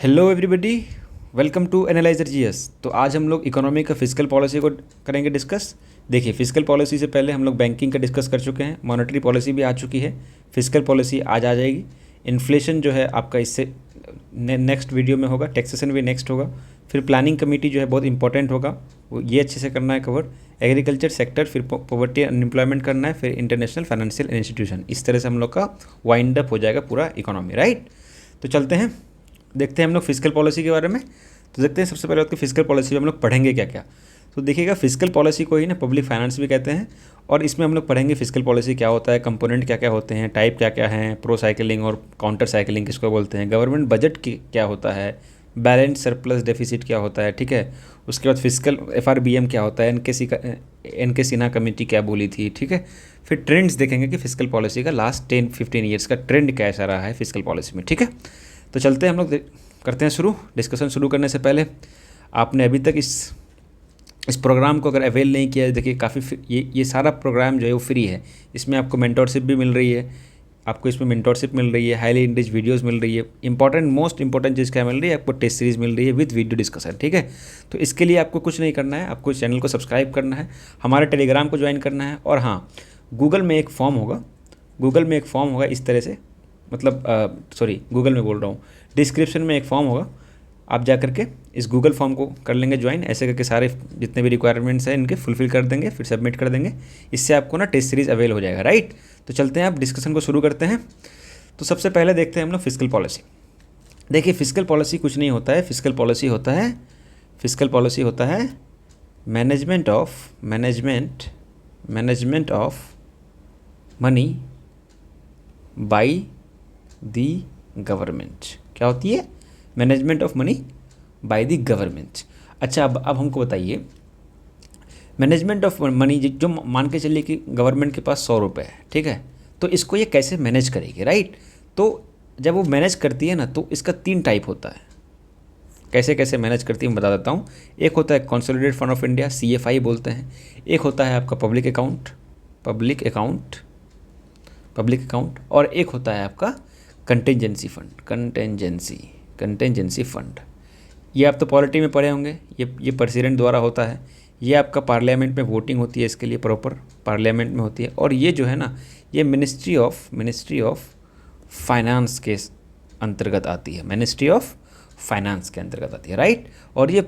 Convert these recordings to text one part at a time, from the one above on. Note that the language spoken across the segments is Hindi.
Hello everybody, welcome to analyser GS. तो आज हम लोग इकोनॉमी का फिजिकल पॉलिसी को करेंगे डिस्कस। देखिए, फिजिकल पॉलिसी से पहले हम लोग बैंकिंग का डिस्कस कर चुके हैं, मॉनेटरी पॉलिसी भी आ चुकी है, फिजिकल पॉलिसी आज आ जाएगी। इन्फ्लेशन जो है आपका इससे नेक्स्ट वीडियो में होगा, टैक्सेशन भी नेक्स्ट होगा, फिर प्लानिंग कमेटी जो है बहुत इंपॉर्टेंट होगा, वो ये अच्छे से करना है कवर, एग्रीकल्चर सेक्टर, फिर पॉवर्टी अनएम्प्लॉयमेंट करना है, फिर इंटरनेशनल फाइनेंशियल इंस्टीट्यूशन। इस तरह से हम लोग का वाइंड अप हो जाएगा पूरा इकोनॉमी, राइट। तो चलते हैं, देखते हैं हम लोग फिजिकल पॉलिसी के बारे में। तो देखते हैं सबसे पहले बात कि फिजिकल पॉलिसी में हम लोग पढ़ेंगे क्या क्या। तो देखिएगा, फिजिकल पॉलिसी को ही ना पब्लिक फाइनेंस भी कहते हैं, और इसमें हम लोग पढ़ेंगे फिजिकल पॉलिसी क्या होता है, कंपोनेंट क्या क्या होते हैं, टाइप क्या क्या हैं, प्रो साइकिलिंग और काउंटर साइकिलिंग किसको बोलते हैं, गवर्नमेंट बजट की क्या होता है, बैलेंस सरप्लस डेफिसिट क्या होता है, ठीक है। उसके बाद फिजिकल FRBM क्या होता है, एन के सिन्हा कमेटी क्या बोली थी, ठीक है। फिर ट्रेंड्स देखेंगे कि फिजिकल पॉलिसी का लास्ट 10-15 ईयर्स का ट्रेंड कैसा रहा है फिजिकल पॉलिसी में, ठीक है। तो चलते हैं हम लोग करते हैं शुरू। डिस्कशन शुरू करने से पहले आपने अभी तक इस प्रोग्राम को अगर अवेल नहीं किया है, देखिए काफ़ी ये सारा प्रोग्राम जो है वो फ्री है। इसमें आपको मेंटोरशिप भी मिल रही है, आपको इसमें मेंटोरशिप मिल रही है, हाईली इंग्लिश वीडियोस मिल रही है, मोस्ट इंपॉर्टेंट चीज़ क्या मिल रही है आपको, टेस्ट सीरीज़ मिल रही है विद वीडियो डिस्कशन, ठीक है। तो इसके लिए आपको कुछ नहीं करना है, आपको इस चैनल को सब्सक्राइब करना है, हमारे टेलीग्राम को ज्वाइन करना है, और हाँ, गूगल में एक फॉर्म होगा इस तरह से, मतलब गूगल में बोल रहा हूँ, डिस्क्रिप्शन में एक फॉर्म होगा, आप जा करके इस गूगल फॉर्म को कर लेंगे ज्वाइन। ऐसे करके सारे जितने भी रिक्वायरमेंट्स हैं इनके फुलफिल कर देंगे, फिर सबमिट कर देंगे। इससे आपको ना टेस्ट सीरीज़ अवेल हो जाएगा, राइट। तो चलते हैं, आप डिस्कशन को शुरू करते हैं। तो सबसे पहले देखते हैं हम लोग फिजिकल पॉलिसी। देखिए, फिजिकल पॉलिसी कुछ नहीं होता है, फिजिकल पॉलिसी होता है management of money by the government. क्या होती है? Management of money by the government. अच्छा, अब हमको बताइए, मैनेजमेंट ऑफ मनी जो मान के चलिए कि गवर्नमेंट के पास 100 रुपये है, ठीक है, तो इसको ये कैसे मैनेज करेगी, राइट। तो जब वो मैनेज करती है ना, तो इसका 3 टाइप होता है। कैसे कैसे मैनेज करती है मैं बता देता हूँ। एक होता है consolidated fund of India, CFI बोलते हैं। एक होता है आपका पब्लिक अकाउंट, और एक होता है आपका कंटेंजेंसी फंड। ये आप तो पॉलिटी में पढ़े होंगे, ये प्रेसिडेंट द्वारा होता है, ये आपका पार्लियामेंट में वोटिंग होती है, इसके लिए प्रॉपर पार्लियामेंट में होती है, और ये जो है ना, ये मिनिस्ट्री ऑफ फाइनेंस के अंतर्गत आती है, राइट। और ये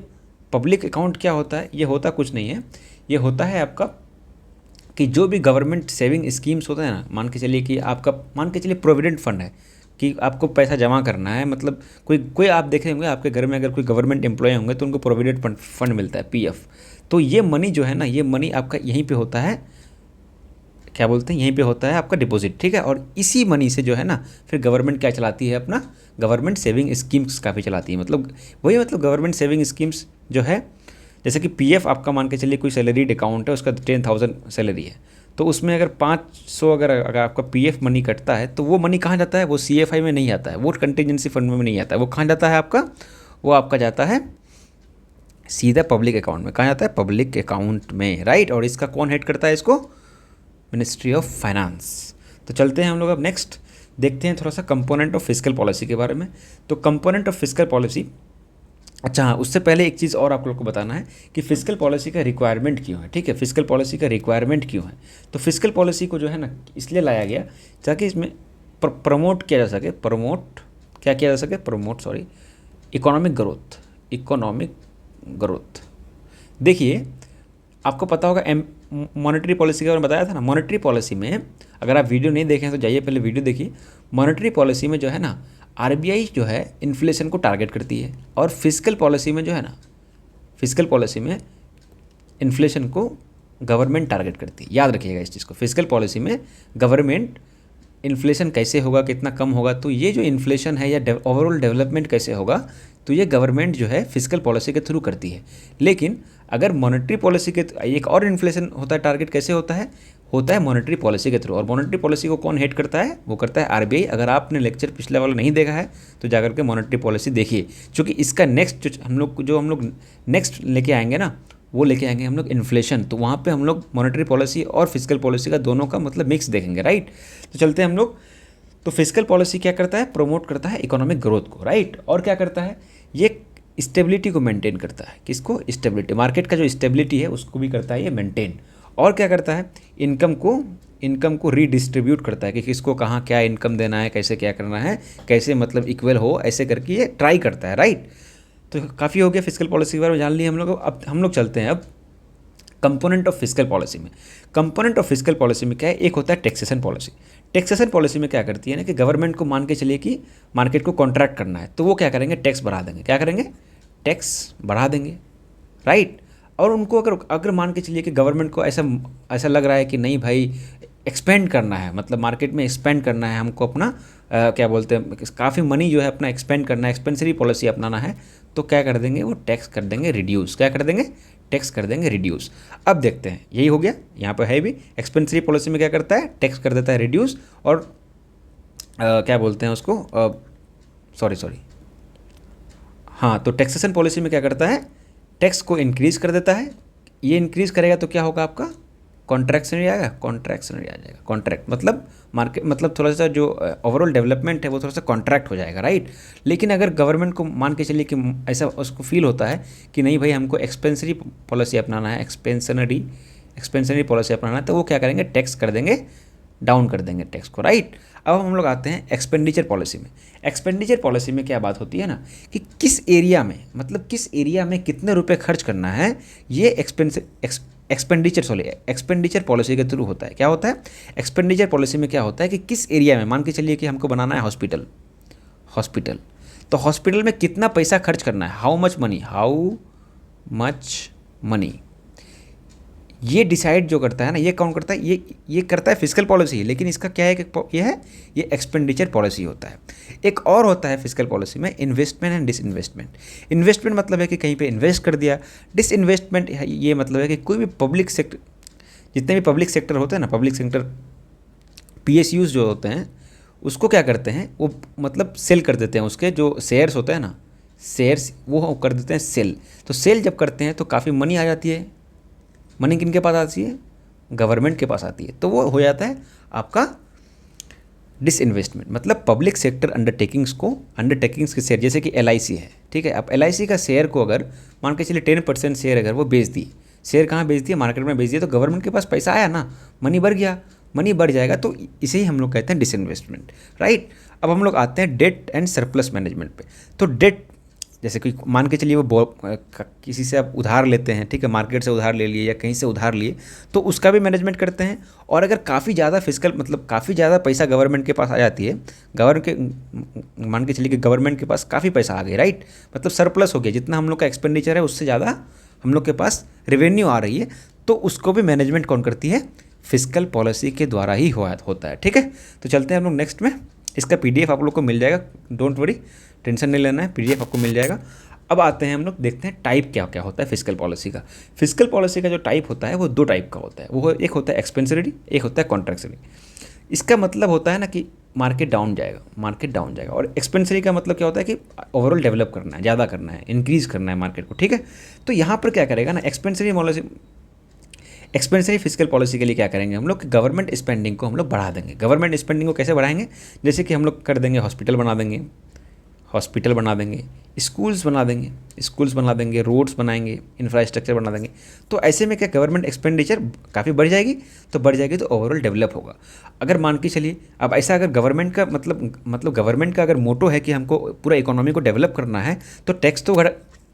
पब्लिक अकाउंट क्या होता है? ये होता कुछ नहीं है, ये होता है आपका कि जो भी गवर्नमेंट सेविंग स्कीम्स होते हैं ना, मान के चलिए प्रोविडेंट फंड है कि आपको पैसा जमा करना है, मतलब कोई आप देखे होंगे आपके घर में अगर कोई गवर्नमेंट एम्प्लॉय होंगे तो उनको प्रोविडेंट फंड मिलता है, PF। तो ये मनी जो है ना, ये मनी आपका यहीं पे होता है, क्या बोलते हैं, यहीं पे होता है आपका डिपॉजिट, ठीक है। और इसी मनी से जो है ना, फिर गवर्नमेंट क्या चलाती है, अपना गवर्नमेंट सेविंग स्कीम्स काफ़ी चलाती है। मतलब गवर्नमेंट सेविंग स्कीम्स जो है, जैसे कि PF आपका मान के चलिए कोई सैलरीड अकाउंट है, उसका 10,000 सैलरी है, तो उसमें अगर 500 अगर आपका PF मनी कटता है, तो वो मनी कहाँ जाता है? वो CFI में नहीं आता है, वो कंटीजेंसी फंड में नहीं आता है, वो कहाँ जाता है आपका? वो आपका जाता है सीधा पब्लिक अकाउंट में। कहाँ जाता है? पब्लिक अकाउंट में, राइट। और इसका कौन हेड करता है इसको? Ministry of finance. तो चलते हैं हम लोग अब नेक्स्ट देखते हैं थोड़ा सा कंपोनेंट ऑफ फिजिकल पॉलिसी के बारे में। तो कंपोनेंट ऑफ फिजिकल पॉलिसी, अच्छा हाँ, उससे पहले एक चीज़ और आप लोग को बताना है कि फिजिकल पॉलिसी का रिक्वायरमेंट क्यों है, ठीक है। फिजिकल पॉलिसी का रिक्वायरमेंट क्यों है? तो फिजिकल पॉलिसी को जो है ना, इसलिए लाया गया ताकि इसमें प्रमोट किया जा सके, इकोनॉमिक ग्रोथ। देखिए, आपको पता होगा मॉनेटरी पॉलिसी के बारे में बताया था ना। मॉनेटरी पॉलिसी में अगर आप वीडियो नहीं देखें तो जाइए पहले वीडियो देखिए। मॉनेटरी पॉलिसी में जो है ना, RBI जो है इन्फ्लेशन को टारगेट करती है, और फिजिकल पॉलिसी में जो है ना, फिजिकल पॉलिसी में इन्फ्लेशन को गवर्नमेंट टारगेट करती है। याद रखिएगा इस चीज़ को, फिजिकल पॉलिसी में गवर्नमेंट इन्फ्लेशन कैसे होगा, कितना कम होगा, तो ये जो इन्फ्लेशन है या ओवरऑल डेवलपमेंट कैसे होगा, तो ये गवर्नमेंट जो है फिजिकल पॉलिसी के थ्रू करती है। लेकिन अगर मॉनेटरी पॉलिसी के एक और इन्फ्लेशन होता है, टारगेट कैसे होता है मॉनेटरी पॉलिसी के थ्रू। और मॉनेटरी पॉलिसी को कौन हेड करता है? वो करता है RBI। अगर आपने लेक्चर पिछले वाला नहीं देखा है तो जाकर के मॉनेटरी पॉलिसी देखिए, क्योंकि इसका नेक्स्ट हम लोग नेक्स्ट लेके आएंगे ना, वो लेके आएंगे हम लोग इन्फ्लेशन। तो वहाँ पे हम लोग मॉनेटरी पॉलिसी और फिजिकल पॉलिसी का दोनों का मतलब मिक्स देखेंगे, राइट। तो चलते हैं हम लोग। तो फिजिकल पॉलिसी क्या करता है, प्रोमोट करता है इकोनॉमिक ग्रोथ को, राइट। और क्या करता है, ये स्टेबिलिटी को मेंटेन करता है, किसको, स्टेबिलिटी, मार्केट का जो स्टेबिलिटी है उसको भी करता है ये मेंटेन। और क्या करता है, इनकम को रीडिस्ट्रीब्यूट करता है कि किसको कहाँ क्या इनकम देना है, कैसे क्या करना है, कैसे मतलब इक्वल हो, ऐसे करके ये ट्राई करता है, राइट। तो काफ़ी हो गया फिजिकल पॉलिसी के बारे में जान लिया हम लोग। अब हम लोग चलते हैं अब कंपोनेंट ऑफ फिजिकल पॉलिसी में। कंपोनेंट ऑफ फिजिकल पॉलिसी में क्या है, एक होता है टैक्सेशन पॉलिसी। टैक्सेशन पॉलिसी में क्या करती है ना कि गवर्नमेंट को मान के चलिए कि मार्केट को कॉन्ट्रैक्ट करना है, तो वो क्या करेंगे, टैक्स बढ़ा देंगे। क्या करेंगे, टैक्स बढ़ा देंगे, राइट। और उनको अगर अगर मान के चलिए कि गवर्नमेंट को ऐसा ऐसा लग रहा है कि नहीं भाई एक्सपेंड करना है, मतलब मार्केट में एक्सपेंड करना है हमको अपना, क्या बोलते हैं, काफ़ी मनी जो है अपना एक्सपेंड करना है, एक्सपेंसरी पॉलिसी अपनाना है, तो क्या कर देंगे, वो टैक्स कर देंगे रिड्यूस। क्या कर देंगे, टैक्स कर देंगे रिड्यूस। अब देखते हैं, यही हो गया यहाँ पर है भी, एक्सपेंसरी पॉलिसी में क्या करता है, टैक्स कर देता है रिड्यूस। और क्या बोलते हैं उसको, सॉरी हाँ, तो टैक्सेशन पॉलिसी में क्या करता है, टैक्स को इंक्रीज़ कर देता है। ये इंक्रीज़ करेगा तो क्या होगा आपका, कॉन्ट्रैक्शनरी आएगा, कॉन्ट्रैक्शनरी आ जाएगा। कॉन्ट्रैक्ट मतलब मार्केट, मतलब थोड़ा सा जो ओवरऑल डेवलपमेंट है वो थोड़ा सा कॉन्ट्रैक्ट हो जाएगा, राइट। लेकिन अगर गवर्नमेंट को मान के चलिए कि ऐसा उसको फील होता है कि नहीं भाई हमको एक्सपेंसरी पॉलिसी अपनाना है, एक्सपेंसरी पॉलिसी अपनाना है, तो वो क्या करेंगे, टैक्स कर देंगे, डाउन कर देंगे टैक्स को, राइट। अब हम लोग आते हैं एक्सपेंडिचर पॉलिसी में। एक्सपेंडिचर पॉलिसी में क्या बात होती है ना कि किस एरिया में, मतलब किस एरिया में कितने रुपए खर्च करना है, ये एक्सपेंडिचर पॉलिसी के थ्रू होता है। क्या होता है, एक्सपेंडिचर पॉलिसी में क्या होता है कि किस एरिया में, मान के चलिए कि हमको बनाना है हॉस्पिटल, तो हॉस्पिटल में कितना पैसा खर्च करना है, हाउ मच मनी, ये डिसाइड जो करता है ना, ये कौन करता है, ये करता है फिजिकल पॉलिसी। लेकिन इसका क्या है कि ये एक्सपेंडिचर पॉलिसी होता है। एक और होता है फिजिकल पॉलिसी में इन्वेस्टमेंट एंड डिसइन्वेस्टमेंट। इन्वेस्टमेंट मतलब है कि कहीं पे इन्वेस्ट कर दिया। डिसइन्वेस्टमेंट ये मतलब है कि कोई भी पब्लिक सेक्टर, जितने भी पब्लिक सेक्टर होते हैं ना, पब्लिक सेक्टर PSUs जो होते हैं, उसको क्या करते हैं, वो मतलब सेल कर देते हैं, उसके जो शेयर्स होते हैं ना, शेयर्स वो कर देते हैं सेल। तो सेल जब करते हैं तो काफ़ी मनी आ जाती है। मनी किन के पास आती है, गवर्नमेंट के पास आती है, तो वो हो जाता है आपका डिसइन्वेस्टमेंट। मतलब पब्लिक सेक्टर अंडरटेकिंग्स के शेयर, जैसे कि LIC है, ठीक है। अब LIC का शेयर को अगर मान के चलिए 10% शेयर अगर वो बेच दी, शेयर कहाँ बेच दिया, मार्केट में बेच दिया, तो गवर्नमेंट के पास पैसा आया ना, मनी बढ़ गया, मनी बढ़ जाएगा, तो इसे ही हम लोग कहते हैं डिसइन्वेस्टमेंट, राइट। अब हम लोग आते हैं डेट एंड सरप्लस मैनेजमेंट पे। तो डेट, जैसे कोई मान के चलिए वो किसी से आप उधार लेते हैं, ठीक है, मार्केट से उधार ले लिए या कहीं से उधार लिए, तो उसका भी मैनेजमेंट करते हैं। और अगर काफ़ी ज़्यादा फिजिकल, मतलब काफ़ी ज़्यादा पैसा गवर्नमेंट के पास आ जाती है, मान के चलिए कि गवर्नमेंट के पास काफ़ी पैसा आ गया, राइट, मतलब सरप्लस हो गया, जितना हम लोग का एक्सपेंडिचर है उससे ज़्यादा हम लोग के पास रेवेन्यू आ रही है, तो उसको भी मैनेजमेंट कौन करती है, फिजिकल पॉलिसी के द्वारा ही होता है, ठीक है। तो चलते हैं हम लोग नेक्स्ट में। इसका PDF आप लोग को मिल जाएगा, डोंट वरी, टेंशन नहीं लेना है, PDF आपको मिल जाएगा। अब आते हैं हम लोग, देखते हैं टाइप क्या क्या होता है फिजिकल पॉलिसी का। फिजिकल पॉलिसी का जो टाइप होता है वो 2 टाइप का होता है। वो एक होता है एक्सपेंसरी, एक होता है कॉन्ट्रैक्शनरी। इसका मतलब होता है ना कि मार्केट डाउन जाएगा। और एक्सपेंसरी का मतलब क्या होता है कि ओवरऑल डेवलप करना है, ज़्यादा करना है, इंक्रीज़ करना है मार्केट को, ठीक है। तो यहाँ पर क्या करेगा ना, एक्सपेंसरी फिजिकल पॉलिसी के लिए क्या करेंगे हम लोग, गवर्नमेंट स्पेंडिंग को हम लोग बढ़ा देंगे। गवर्नमेंट स्पेंडिंग को कैसे बढ़ाएंगे, जैसे कि हम लोग कर देंगे हॉस्पिटल बना देंगे, स्कूल्स बना देंगे, रोड्स बनाएंगे, इंफ्रास्ट्रक्चर बना देंगे। तो ऐसे में क्या, गवर्नमेंट एक्सपेंडिचर काफ़ी बढ़ जाएगी, तो ओवरऑल डेवलप होगा। अगर मान के चलिए, अब ऐसा अगर गवर्नमेंट का मतलब गवर्नमेंट का अगर मोटो है कि हमको पूरा इकोनॉमी को डेवलप करना है, तो टैक्स तो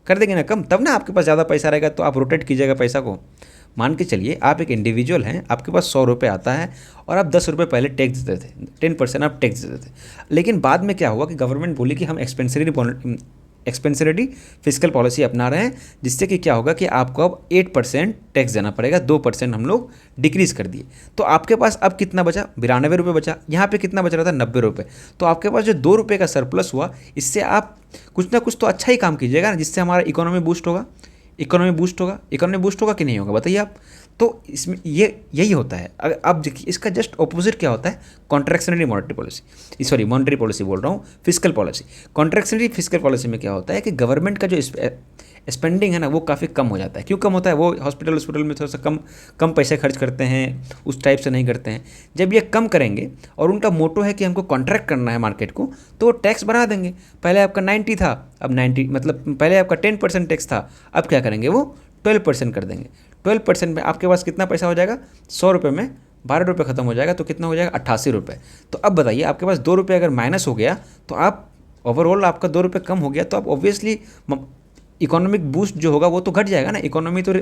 कर देंगे ना कम, तब ना आपके पास ज़्यादा पैसा रहेगा, तो आप रोटेट कीजिएगा पैसा को। मान के चलिए आप एक इंडिविजुअल हैं, आपके पास 100 रुपये आता है और आप 10 रुपये पहले टैक्स देते थे, 10% आप टैक्स देते थे। लेकिन बाद में क्या हुआ कि गवर्नमेंट बोली कि हम एक्सपेंसरी फिजिकल पॉलिसी अपना रहे हैं, जिससे कि क्या होगा कि आपको अब 8% टैक्स देना पड़ेगा, 2% हम लोग डिक्रीज़ कर दिए। तो आपके पास अब कितना बचा, 92 रुपये बचा। यहाँ पे कितना बच रहा था, 90 रुपये। तो आपके पास जो 2 रुपये का सरप्लस हुआ, इससे आप कुछ ना कुछ तो अच्छा ही काम कीजिएगा ना, जिससे हमारा इकोनॉमी बूस्ट होगा कि नहीं होगा, बताइए आप। तो इसमें ये यही होता है। अब देखिए इसका जस्ट ऑपोजिट क्या होता है, contractionary monetary policy, sorry monetary policy बोल रहा हूँ, physical policy. Contractionary physical policy में क्या होता है कि गवर्नमेंट का जो स्पेंडिंग है ना वो काफ़ी कम हो जाता है। क्यों कम होता है, वो हॉस्पिटल में थोड़ा सा कम कम पैसे खर्च करते हैं, उस टाइप से नहीं करते हैं। जब ये कम करेंगे और उनका मोटो है कि हमको कॉन्ट्रैक्ट करना है मार्केट को, तो वो टैक्स बढ़ा देंगे। पहले आपका 90 था, अब 90 मतलब पहले आपका 10% टैक्स था, अब क्या करेंगे वो 12% कर देंगे। 12% में आपके पास कितना पैसा हो जाएगा, 100 रुपये में 12 रुपये खत्म हो जाएगा, तो कितना हो जाएगा 88 रुपये। तो अब बताइए आपके पास 2 रुपये अगर माइनस हो गया तो आप ओवरऑल आपका 2 रुपये कम हो गया, तो आप ऑब्वियसली इकोनॉमिक बूस्ट जो होगा वो तो घट जाएगा ना, इकोनॉमी तो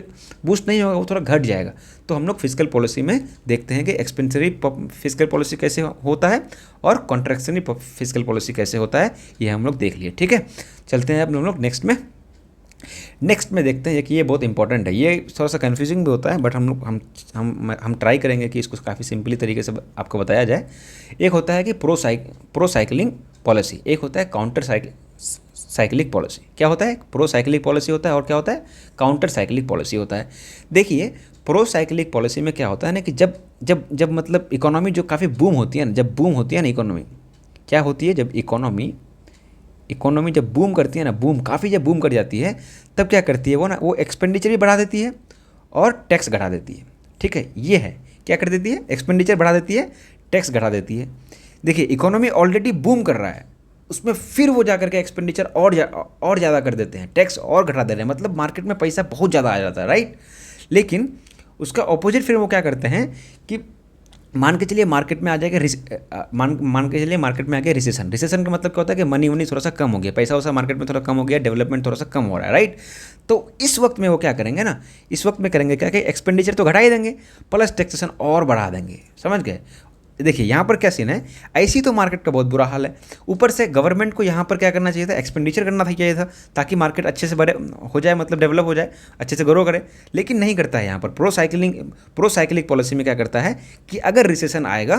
बूस्ट नहीं होगा, वो थोड़ा घट जाएगा। तो हम लोग फिजिकल पॉलिसी में देखते हैं कि एक्सपेंसरी फिजिकल पॉलिसी कैसे होता है और कॉन्ट्रैक्शनरी फिजिकल पॉलिसी कैसे होता है, ये हम लोग देख लिए। ठीक है, चलते हैं अब हम लोग नेक्स्ट में देखते हैं कि ये बहुत इंपॉर्टेंट है। ये थोड़ा सा कन्फ्यूजिंग भी होता है, बट हम ट्राई करेंगे कि इसको काफ़ी सिंपली तरीके से आपको बताया जाए। एक होता है कि प्रो साइक्लिंग पॉलिसी, एक होता है काउंटर साइक्लिक पॉलिसी। क्या होता है, प्रो साइक्लिक पॉलिसी होता है और क्या होता है, काउंटर साइक्लिक पॉलिसी होता है। देखिए प्रो साइक्लिक पॉलिसी में क्या होता है ना कि जब जब जब मतलब इकोनॉमी जो काफ़ी बूम होती है ना, जब बूम होती है ना इकोनॉमी, क्या होती है, जब इकोनॉमी जब बूम करती है ना, काफ़ी जब बूम कर जाती है, तब क्या करती है वो ना, वो एक्सपेंडिचर भी बढ़ा देती है और टैक्स घटा देती है। ठीक है, ये है क्या कर देती है, एक्सपेंडिचर बढ़ा देती है, टैक्स घटा देती है। देखिए इकोनॉमी ऑलरेडी बूम कर रहा है, उसमें फिर वो जाकर के एक्सपेंडिचर और ज़्यादा कर देते हैं, टैक्स और घटा दे रहे हैं, मतलब मार्केट में पैसा बहुत ज़्यादा आ जाता है, राइट। लेकिन उसका ऑपोजिट फिर वो क्या करते हैं कि मान के चलिए मार्केट में आ जाएगा मान के चलिए मार्केट में आ गया रिसेशन का मतलब क्या होता है कि मनी थोड़ा सा कम हो गया, पैसा वैसा मार्केट में थोड़ा कम हो गया, डेवलपमेंट थोड़ा सा कम हो रहा है, राइट। तो इस वक्त में वो क्या करेंगे ना, इस वक्त में करेंगे क्या कि एक्सपेंडिचर तो घटा ही देंगे, प्लस टैक्सेशन और बढ़ा देंगे। समझ गए। देखिए यहाँ पर क्या सीन है, ऐसी तो मार्केट का बहुत बुरा हाल है, ऊपर से गवर्नमेंट को यहाँ पर क्या करना चाहिए था, एक्सपेंडिचर करना चाहिए था, ताकि मार्केट अच्छे से बड़े हो जाए, मतलब डेवलप हो जाए, अच्छे से ग्रो करे। लेकिन नहीं करता है यहाँ पर। प्रो साइक्लिक पॉलिसी में क्या करता है कि अगर रिसेशन आएगा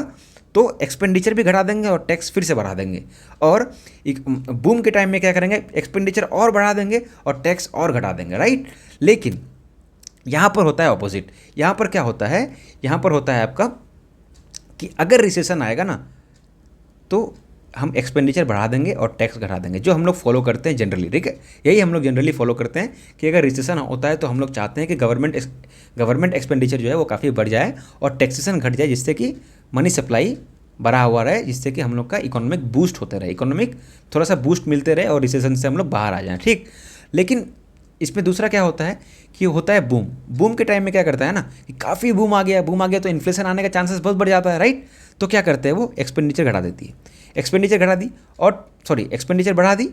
तो एक्सपेंडिचर भी घटा देंगे और टैक्स फिर से बढ़ा देंगे, और बूम के टाइम में क्या करेंगे, एक्सपेंडिचर और बढ़ा देंगे और टैक्स और घटा देंगे, राइट। लेकिन यहाँ पर होता है ऑपोजिट। यहाँ पर क्या होता है, यहाँ पर होता है आपका कि अगर रिसेशन आएगा ना तो हम एक्सपेंडिचर बढ़ा देंगे और टैक्स घटा देंगे, जो हम लोग फॉलो करते हैं जनरली। ठीक है, यही हम लोग जनरली फॉलो करते हैं कि अगर रिसेशन होता है तो हम लोग चाहते हैं कि गवर्नमेंट एक्सपेंडिचर जो है वो काफ़ी बढ़ जाए और टैक्सेशन घट जाए, जिससे कि मनी सप्लाई बढ़ा हुआ रहे, जिससे कि हम लोग का इकोनॉमिक बूस्ट होते रहे, इकोनॉमिक थोड़ा सा बूस्ट मिलते रहे और रिसेशन से हम लोग बाहर आ जाएँ। ठीक, लेकिन इसमें दूसरा क्या होता है कि होता है बूम के टाइम में क्या करता है ना कि काफ़ी बूम आ गया तो इन्फ्लेशन आने का चांसेस बहुत बढ़ जाता है, राइट। तो क्या करते हैं वो एक्सपेंडिचर घटा देती है, एक्सपेंडिचर घटा दी और एक्सपेंडिचर बढ़ा दी,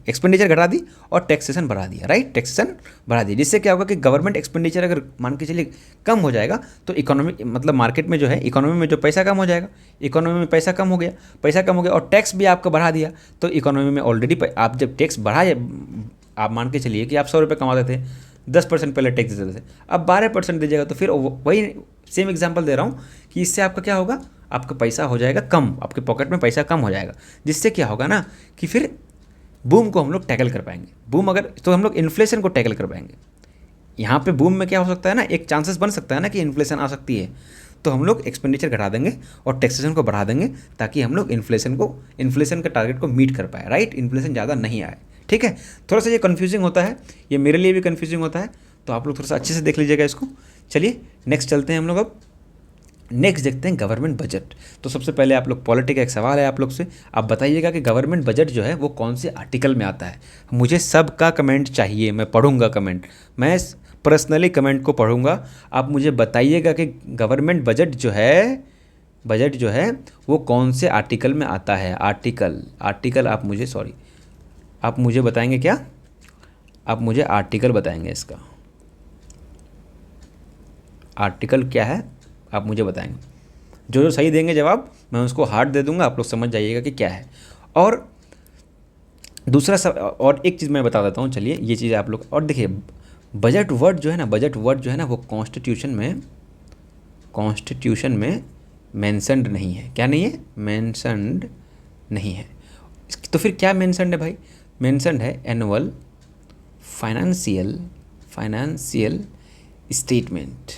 एक्सपेंडिचर घटा दी और टैक्सेशन बढ़ा दिया, राइट। टैक्सेशन बढ़ा दी, जिससे क्या होगा कि गवर्नमेंट एक्सपेंडिचर अगर मान के चलिए कम हो जाएगा तो इकोनॉमी मतलब मार्केट में जो है, इकोनॉमी में जो पैसा कम हो जाएगा, इकोनॉमी में पैसा कम हो गया और टैक्स भी आपका बढ़ा दिया, तो इकोनॉमी में ऑलरेडी आप जब टैक्स बढ़ाए, आप मान के चलिए कि आप 100 रुपये कमाते थे, 10% पहले टैक्स देते थे, अब 12% दीजिएगा, तो फिर वही सेम एग्जांपल दे रहा हूँ कि इससे आपका क्या होगा, आपका पैसा हो जाएगा कम, आपके पॉकेट में पैसा कम हो जाएगा, जिससे क्या होगा ना कि फिर बूम को हम लोग टैकल कर पाएंगे। बूम अगर तो हम लोग इन्फ्लेशन को टैकल कर पाएंगे। यहाँ पे बूम में क्या हो सकता है ना, एक चांसेस बन सकता है ना कि इन्फ्लेशन आ सकती है, तो हम लोग एक्सपेंडिचर घटा देंगे और टैक्सेशन को बढ़ा देंगे, ताकि हम लोग इन्फ्लेशन का टारगेट को मीट कर पाए, राइट, इन्फ्लेशन ज़्यादा नहीं आए। ठीक है, थोड़ा सा ये कन्फ्यूजिंग होता है, ये मेरे लिए भी कन्फ्यूजिंग होता है, तो आप लोग थोड़ा सा अच्छे से देख लीजिएगा इसको। चलिए नेक्स्ट चलते हैं हम लोग। अब नेक्स्ट देखते हैं गवर्नमेंट बजट। तो सबसे पहले आप लोग पॉलिटी का एक सवाल है आप लोग से, आप बताइएगा कि गवर्नमेंट बजट जो है वो कौन से आर्टिकल में आता है। मुझे सबका कमेंट चाहिए, मैं पढ़ूंगा कमेंट, मैं पर्सनली कमेंट को पढ़ूंगा। आप मुझे बताइएगा कि गवर्नमेंट बजट जो है वो कौन से आर्टिकल में आता है। आर्टिकल आप मुझे बताएंगे क्या, आप मुझे आर्टिकल बताएंगे, इसका आर्टिकल क्या है आप मुझे बताएंगे। जो सही देंगे जवाब मैं उसको हार्ट दे दूंगा, आप लोग समझ जाइएगा कि क्या है। और दूसरा और एक चीज़ मैं बता देता हूँ, चलिए ये चीज़ आप लोग और देखिए, बजट वर्ड जो है ना वो कॉन्स्टिट्यूशन में मेंशन्ड नहीं है। क्या नहीं है, मेंशन्ड नहीं है। तो फिर क्या मेंशन्ड है भाई, मेंशन्ड है एनुअल फाइनेंशियल स्टेटमेंट,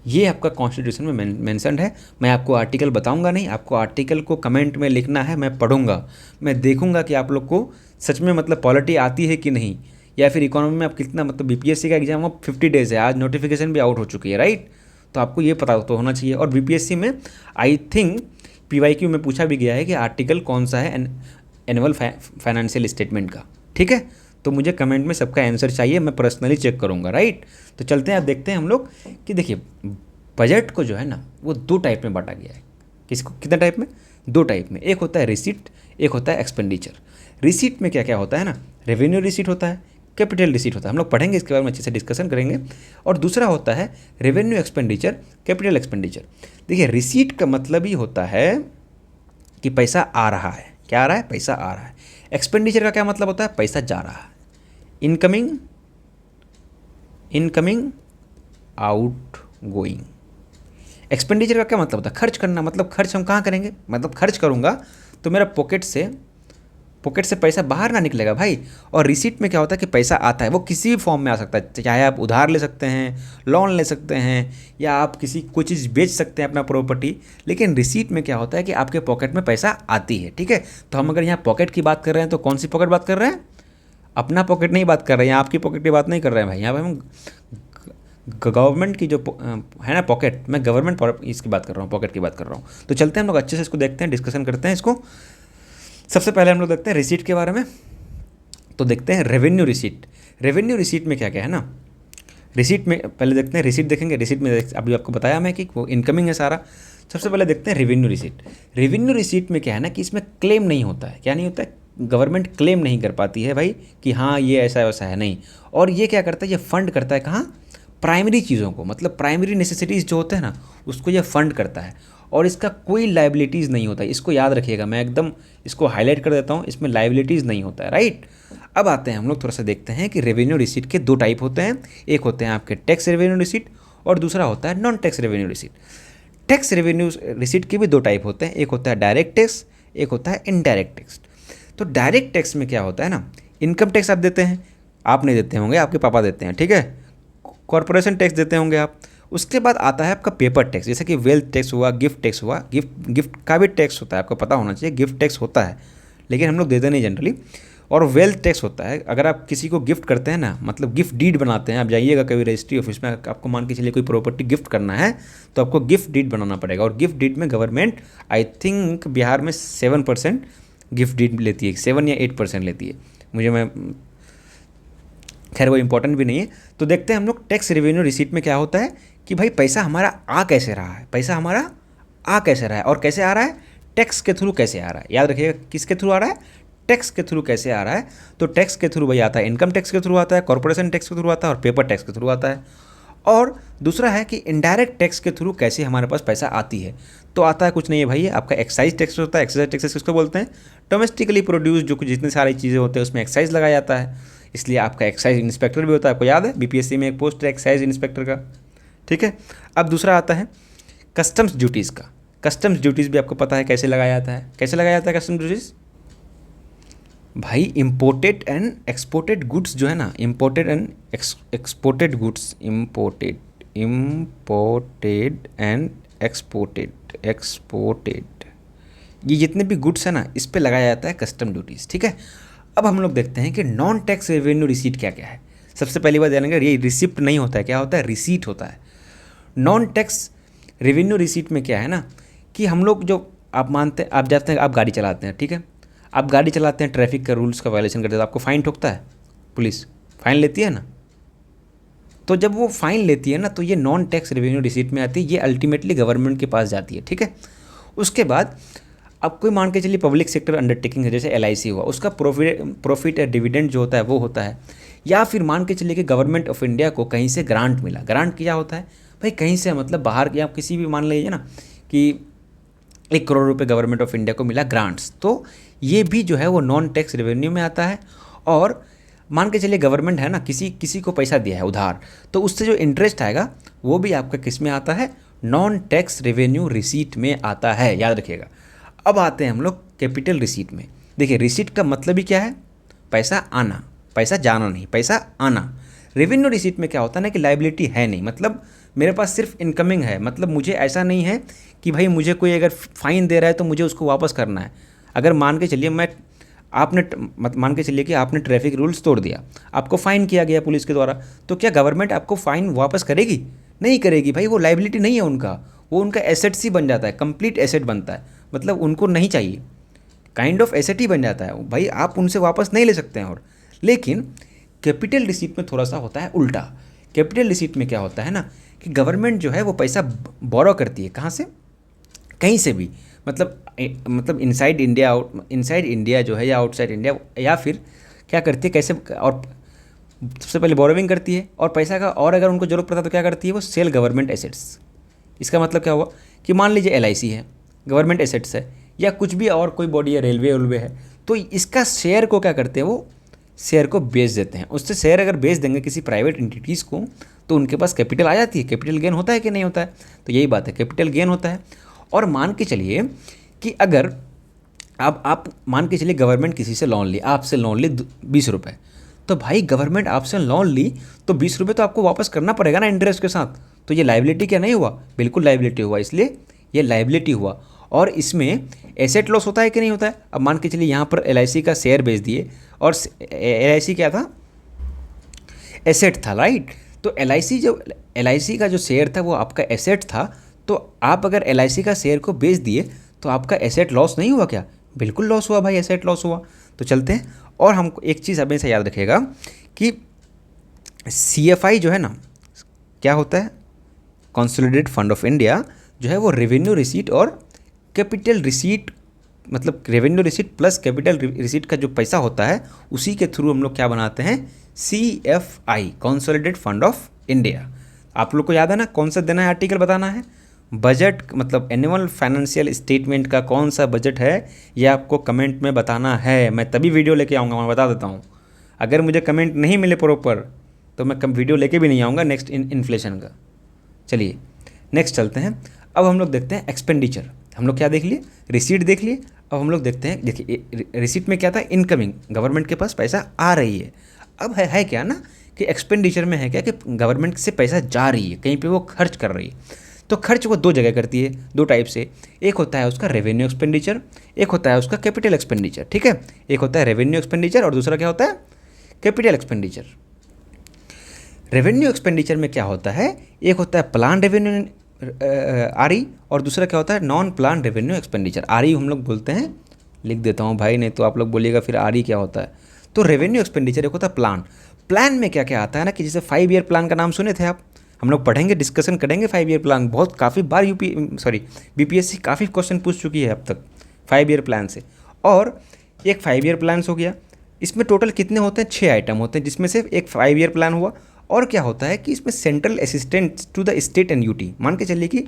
ये आपका कॉन्स्टिट्यूशन में मेंशन्ड है। मैं आपको आर्टिकल बताऊंगा नहीं, आपको आर्टिकल को कमेंट में लिखना है, मैं पढ़ूंगा, मैं देखूंगा कि आप लोग को सच में मतलब पॉलिटी आती है कि नहीं, या फिर इकोनॉमी में आप कितना, मतलब बीपीएससी का एग्जाम अब 50 डेज़ है, आज नोटिफिकेशन भी आउट हो चुकी है, राइट। तो आपको ये पता तो होना चाहिए। और बीपीएससी में आई थिंक पीवाईक्यू में पूछा भी गया है कि आर्टिकल कौन सा है एनुअल फाइनेंशियल स्टेटमेंट का, ठीक है। तो मुझे कमेंट में सबका आंसर चाहिए, मैं पर्सनली चेक करूँगा, राइट। तो चलते हैं, अब देखते हैं हम लोग कि देखिए बजट को जो है ना वो दो टाइप में बांटा गया है। किसको, कितना टाइप में? दो टाइप में। एक होता है रिसीट, एक होता है एक्सपेंडिचर। रिसीट में क्या क्या होता है ना, रेवेन्यू रिसीट होता है, कैपिटल रिसीट होता है, हम लोग पढ़ेंगे इसके बारे में अच्छे से डिस्कशन करेंगे। और दूसरा होता है रेवेन्यू एक्सपेंडिचर, कैपिटल एक्सपेंडिचर। देखिए रिसीट का मतलब ही होता है कि पैसा आ रहा है, क्या आ रहा है? पैसा आ रहा है। एक्सपेंडिचर का क्या मतलब होता है? पैसा जा रहा है, incoming, incoming, out going. Expenditure का क्या मतलब होता है? खर्च करना, मतलब खर्च हम कहाँ करेंगे, मतलब खर्च करूँगा तो मेरा पॉकेट से पैसा बाहर ना निकलेगा भाई। और रिसीट में क्या होता है कि पैसा आता है, वो किसी भी फॉर्म में आ सकता है, चाहे आप उधार ले सकते हैं, लोन ले सकते हैं, या आप किसी कोई चीज़ बेच सकते हैं अपना प्रॉपर्टी। लेकिन रिसीट में क्या होता है कि आपके पॉकेट में पैसा आती है, ठीक है। तो हम अगर यहाँ पॉकेट की बात कर रहे हैं तो कौन सी पॉकेट बात कर रहे हैं? अपना पॉकेट नहीं बात कर रहे हैं, यहाँ आपकी पॉकेट की बात नहीं कर रहे हैं भाई। यहाँ पर हम गवर्नमेंट की जो है ना पॉकेट, मैं गवर्नमेंट इसकी बात कर रहा हूँ, पॉकेट की बात कर रहा हूँ। तो चलते हैं हम लोग अच्छे से इसको देखते हैं, डिस्कशन करते हैं इसको। सबसे पहले हम लोग देखते हैं रिसीट के बारे में। तो देखते हैं रेवेन्यू रिसीट। रेवेन्यू रिसीट में क्या क्या है ना, रिसीट में पहले देखते हैं, रिसीट देखेंगे। रिसीट में अभी आपको बताया मैं कि वो इनकमिंग है सारा। सबसे पहले देखते हैं रेवेन्यू रिसीट। रेवेन्यू रिसीट में क्या है ना कि इसमें क्लेम नहीं होता है। क्या नहीं होता है? गवर्नमेंट क्लेम नहीं कर पाती है भाई कि हाँ ये ऐसा वैसा है, नहीं। और ये क्या करता है? ये फंड करता है कहाँ? प्राइमरी चीज़ों को, मतलब प्राइमरी नेसेसिटीज़ जो होते हैं ना उसको ये फंड करता है। और इसका कोई लाइबिलिटीज़ नहीं होता है, इसको याद रखिएगा, मैं एकदम इसको हाईलाइट कर देता हूँ, इसमें लाइबिलिटीज़ नहीं होता है, राइट। अब आते हैं हम लोग थोड़ा सा देखते हैं कि रेवेन्यू रिसीट के दो टाइप होते हैं। एक होते हैं आपके टैक्स रेवेन्यू रिसीट और दूसरा होता है non tax revenue receipt. Tax revenue receipt के भी दो टाइप होते हैं, एक होता है डायरेक्ट टैक्स, एक होता है इनडायरेक्ट टैक्स। तो डायरेक्ट टैक्स में क्या होता है ना, इनकम टैक्स आप देते हैं, आप नहीं देते होंगे, आपके पापा देते हैं, ठीक है। कॉर्पोरेशन टैक्स देते होंगे आप। उसके बाद आता है आपका पेपर टैक्स, जैसे कि वेल्थ टैक्स हुआ, गिफ्ट टैक्स हुआ। गिफ्ट का भी टैक्स होता है, आपको पता होना चाहिए, गिफ्ट टैक्स होता है, लेकिन हम लोग देते नहीं जनरली। और वेल्थ टैक्स होता है, अगर आप किसी को गिफ्ट करते हैं ना, मतलब गिफ्ट डीड बनाते हैं, आप जाइएगा कभी रजिस्ट्री ऑफिस में, आपको मान के चलिए कोई प्रॉपर्टी गिफ्ट करना है तो आपको गिफ्ट डीड बनाना पड़ेगा। और गिफ्ट डीड में गवर्नमेंट आई थिंक बिहार में 7% गिफ्ट डीड लेती है, 7 या 8% लेती है, मैं खैर वो इंपॉर्टेंट भी नहीं है। तो देखते हैं हम लोग टैक्स रेवेन्यू रिसीट में क्या होता है कि भाई पैसा हमारा आ कैसे रहा है, पैसा हमारा आ कैसे रहा है और कैसे आ रहा है? टैक्स के थ्रू कैसे आ रहा है, याद रखिएगा, किसके थ्रू आ रहा है? टैक्स के थ्रू कैसे आ रहा है? तो टैक्स के थ्रू भाई आता है, इनकम टैक्स के थ्रू आता है, कॉर्पोरेशन टैक्स के थ्रू आता है और पेपर टैक्स के थ्रू आता है। और दूसरा है कि इनडायरेक्ट टैक्स के थ्रू कैसे हमारे पास पैसा आती है। तो आता है कुछ नहीं है भाई, आपका एक्साइज टैक्स होता है। एक्साइज टैक्स किसको बोलते हैं? डोमेस्टिकली प्रोड्यूस जो कुछ जितनी सारी चीज़ें होते हैं उसमें एक्साइज लगाया जाता है, इसलिए आपका एक्साइज इंस्पेक्टर भी होता है। आपको याद है बीपीएससी में एक पोस्ट है एक्साइज इंस्पेक्टर का, ठीक है। अब दूसरा आता है कस्टम्स ड्यूटीज़ का। कस्टम्स ड्यूटीज़ भी आपको पता है कैसे लगाया जाता है। कैसे लगाया जाता है कस्टम्स ड्यूटीज़? भाई इम्पोर्टेड एंड एक्सपोर्टेड गुड्स जो है ना, imported and exported goods, imported and exported, ये जितने भी गुड्स है ना इस पे लगाया जाता है कस्टम ड्यूटीज़, ठीक है। अब हम लोग देखते हैं कि नॉन टैक्स रेवेन्यू रिसीट क्या क्या है। सबसे पहली बात जानेंगे, ये रिसिप्ट नहीं होता है, क्या होता है? रिसीट होता है। नॉन टैक्स रेवेन्यू रिसीट में क्या है ना कि हम लोग जो आप मानते हैं, आप जाते हैं, आप गाड़ी चलाते हैं, ठीक है, आप गाड़ी चलाते हैं, ट्रैफिक का रूल्स का वायलेशन करते हैं तो आपको फ़ाइन ठोकता है, पुलिस फ़ाइन लेती है ना। तो जब वो फ़ाइन लेती है ना तो ये नॉन टैक्स रेवेन्यू रिसीट में आती है, ये अल्टीमेटली गवर्नमेंट के पास जाती है, ठीक है। उसके बाद अब कोई मान के चलिए पब्लिक सेक्टर अंडरटेकिंग है, जैसे एलआईसी हुआ, उसका प्रॉफिट या डिविडेंड जो होता है वो होता है। या फिर मान के चलिए कि गवर्नमेंट ऑफ इंडिया को कहीं से ग्रांट मिला। ग्रांट क्या होता है भाई? कहीं से मतलब बाहर, या किसी भी मान लीजिए ना कि 1 करोड़ रुपए गवर्नमेंट ऑफ इंडिया को मिला ग्रांट्स, तो ये भी जो है वो नॉन टैक्स रेवेन्यू में आता है। और मान के चलिए गवर्नमेंट है ना किसी को पैसा दिया है उधार, तो उससे जो इंटरेस्ट आएगा वो भी आपका किस में आता है? नॉन टैक्स रेवेन्यू रिसीट में आता है, याद रखिएगा। अब आते हैं हम लोग कैपिटल रिसीट में। देखिए रिसीट का मतलब ही क्या है? पैसा आना, पैसा जाना नहीं, पैसा आना। रेवेन्यू रिसीट में क्या होता है ना कि लाइबिलिटी है नहीं, मतलब मेरे पास सिर्फ इनकमिंग है, मतलब मुझे ऐसा नहीं है कि भाई मुझे कोई अगर फ़ाइन दे रहा है तो मुझे उसको वापस करना है। अगर मान के चलिए मान के चलिए कि आपने ट्रैफिक रूल्स तोड़ दिया, आपको फ़ाइन किया गया पुलिस के द्वारा, तो क्या गवर्नमेंट आपको फ़ाइन वापस करेगी? नहीं करेगी भाई, वो लाइबिलिटी नहीं है उनका, वो उनका एसेट्स ही बन जाता है, कंप्लीट एसेट बनता है, मतलब उनको नहीं चाहिए, काइंड ऑफ एसेट ही बन जाता है भाई, आप उनसे वापस नहीं ले सकते हैं। और लेकिन कैपिटल रिसीट में थोड़ा सा होता है उल्टा। कैपिटल रिसीट में क्या होता है ना कि गवर्नमेंट जो है वो पैसा बोरो करती है, कहाँ से? कहीं से भी, मतलब इनसाइड इंडिया जो है या आउटसाइड इंडिया, या फिर क्या करती है कैसे, और सबसे पहले बोरोविंग करती है और पैसा का, और अगर उनको जरूरत पड़ता है तो क्या करती है, वो सेल गवर्नमेंट एसेट्स। इसका मतलब क्या हुआ कि मान लीजिए LIC है, गवर्नमेंट एसेट्स है, या कुछ भी और कोई बॉडी है, रेलवे है, तो इसका शेयर को क्या करते हैं, वो शेयर को बेच देते हैं। उससे शेयर अगर बेच देंगे किसी प्राइवेट एंटिटीज़ को तो उनके पास कैपिटल आ जाती है। कैपिटल गेन होता है कि नहीं होता है? तो यही बात है, कैपिटल गेन होता है। और मान के चलिए कि अगर आप मान के चलिए गवर्नमेंट किसी से लोन ली, आपसे लोन ली 20 रुपये, तो भाई गवर्नमेंट आपसे लोन ली तो 20 रुपये तो आपको वापस करना पड़ेगा ना इंटरेस्ट के साथ। तो ये लाइबिलिटी क्या नहीं हुआ? बिल्कुल लाइबिलिटी हुआ, इसलिए ये लाइबिलिटी हुआ। और इसमें एसेट लॉस होता है कि नहीं होता है? अब मान के चलिए यहाँ पर LIC का शेयर बेच दिए, और LIC क्या था? एसेट था, राइट। तो LIC का जो शेयर था वो आपका एसेट था, तो आप अगर LIC का शेयर को बेच दिए तो आपका एसेट लॉस नहीं हुआ क्या? बिल्कुल लॉस हुआ भाई, एसेट लॉस हुआ। तो चलते हैं, और हमको एक चीज़ हमेशा याद रखिएगा कि CFI जो है ना, क्या होता है? कंसोलिडेटेड फंड ऑफ इंडिया जो है वो रेवेन्यू रिसीट और कैपिटल रिसीट, मतलब revenue receipt plus capital receipt का जो पैसा होता है उसी के थ्रू हम लोग क्या बनाते हैं? CFI, consolidated fund of India. आप लोग को याद है ना कौन सा देना है, आर्टिकल बताना है? बजट, मतलब एनुअल फाइनेंशियल स्टेटमेंट का कौन सा बजट है ये आपको कमेंट में बताना है। मैं तभी वीडियो लेके आऊँगा, मैं बता देता हूँ। अगर मुझे कमेंट नहीं मिले प्रॉपर तो मैं वीडियो लेके भी नहीं आऊँगा नेक्स्ट इन्फ्लेशन का। चलिए नेक्स्ट चलते हैं। अब हम लोग देखते हैं एक्सपेंडिचर। हम लोग क्या देख लिए? रिसीट देख लिए। अब हम लोग देखते हैं, देखिए रिसीट में क्या था? इनकमिंग, गवर्नमेंट के पास पैसा आ रही है। अब है क्या ना कि एक्सपेंडिचर में है क्या कि गवर्नमेंट से पैसा जा रही है, कहीं पे वो खर्च कर रही है। तो खर्च वो दो जगह करती है, दो टाइप से। एक होता है उसका रेवेन्यू एक्सपेंडिचर, एक होता है उसका कैपिटल एक्सपेंडिचर, ठीक है। एक होता है रेवेन्यू एक्सपेंडिचर और दूसरा क्या होता है? Capital expenditure. रेवेन्यू एक्सपेंडिचर में क्या होता है? एक होता है प्लान रेवेन्यू RE, और दूसरा क्या होता है? Non plan revenue expenditure. RE हम लोग बोलते हैं, लिख देता हूँ भाई, नहीं तो आप लोग बोलिएगा फिर RE क्या होता है। तो रेवेन्यू एक्सपेंडिचर एक होता है प्लान। प्लान में क्या क्या आता है ना कि जैसे 5 ईयर प्लान का नाम सुने थे आप? हम लोग पढ़ेंगे, डिस्कशन करेंगे 5 ईयर प्लान। बहुत काफ़ी बार BPSC काफ़ी क्वेश्चन पूछ चुकी है अब तक 5 ईयर प्लान से। और एक 5 ईयर प्लान हो गया, इसमें टोटल कितने होते हैं? 6 आइटम होते हैं, जिसमें से एक 5 ईयर प्लान हुआ। और क्या होता है कि इसमें central assistant to the state and UT। मान के चलिए कि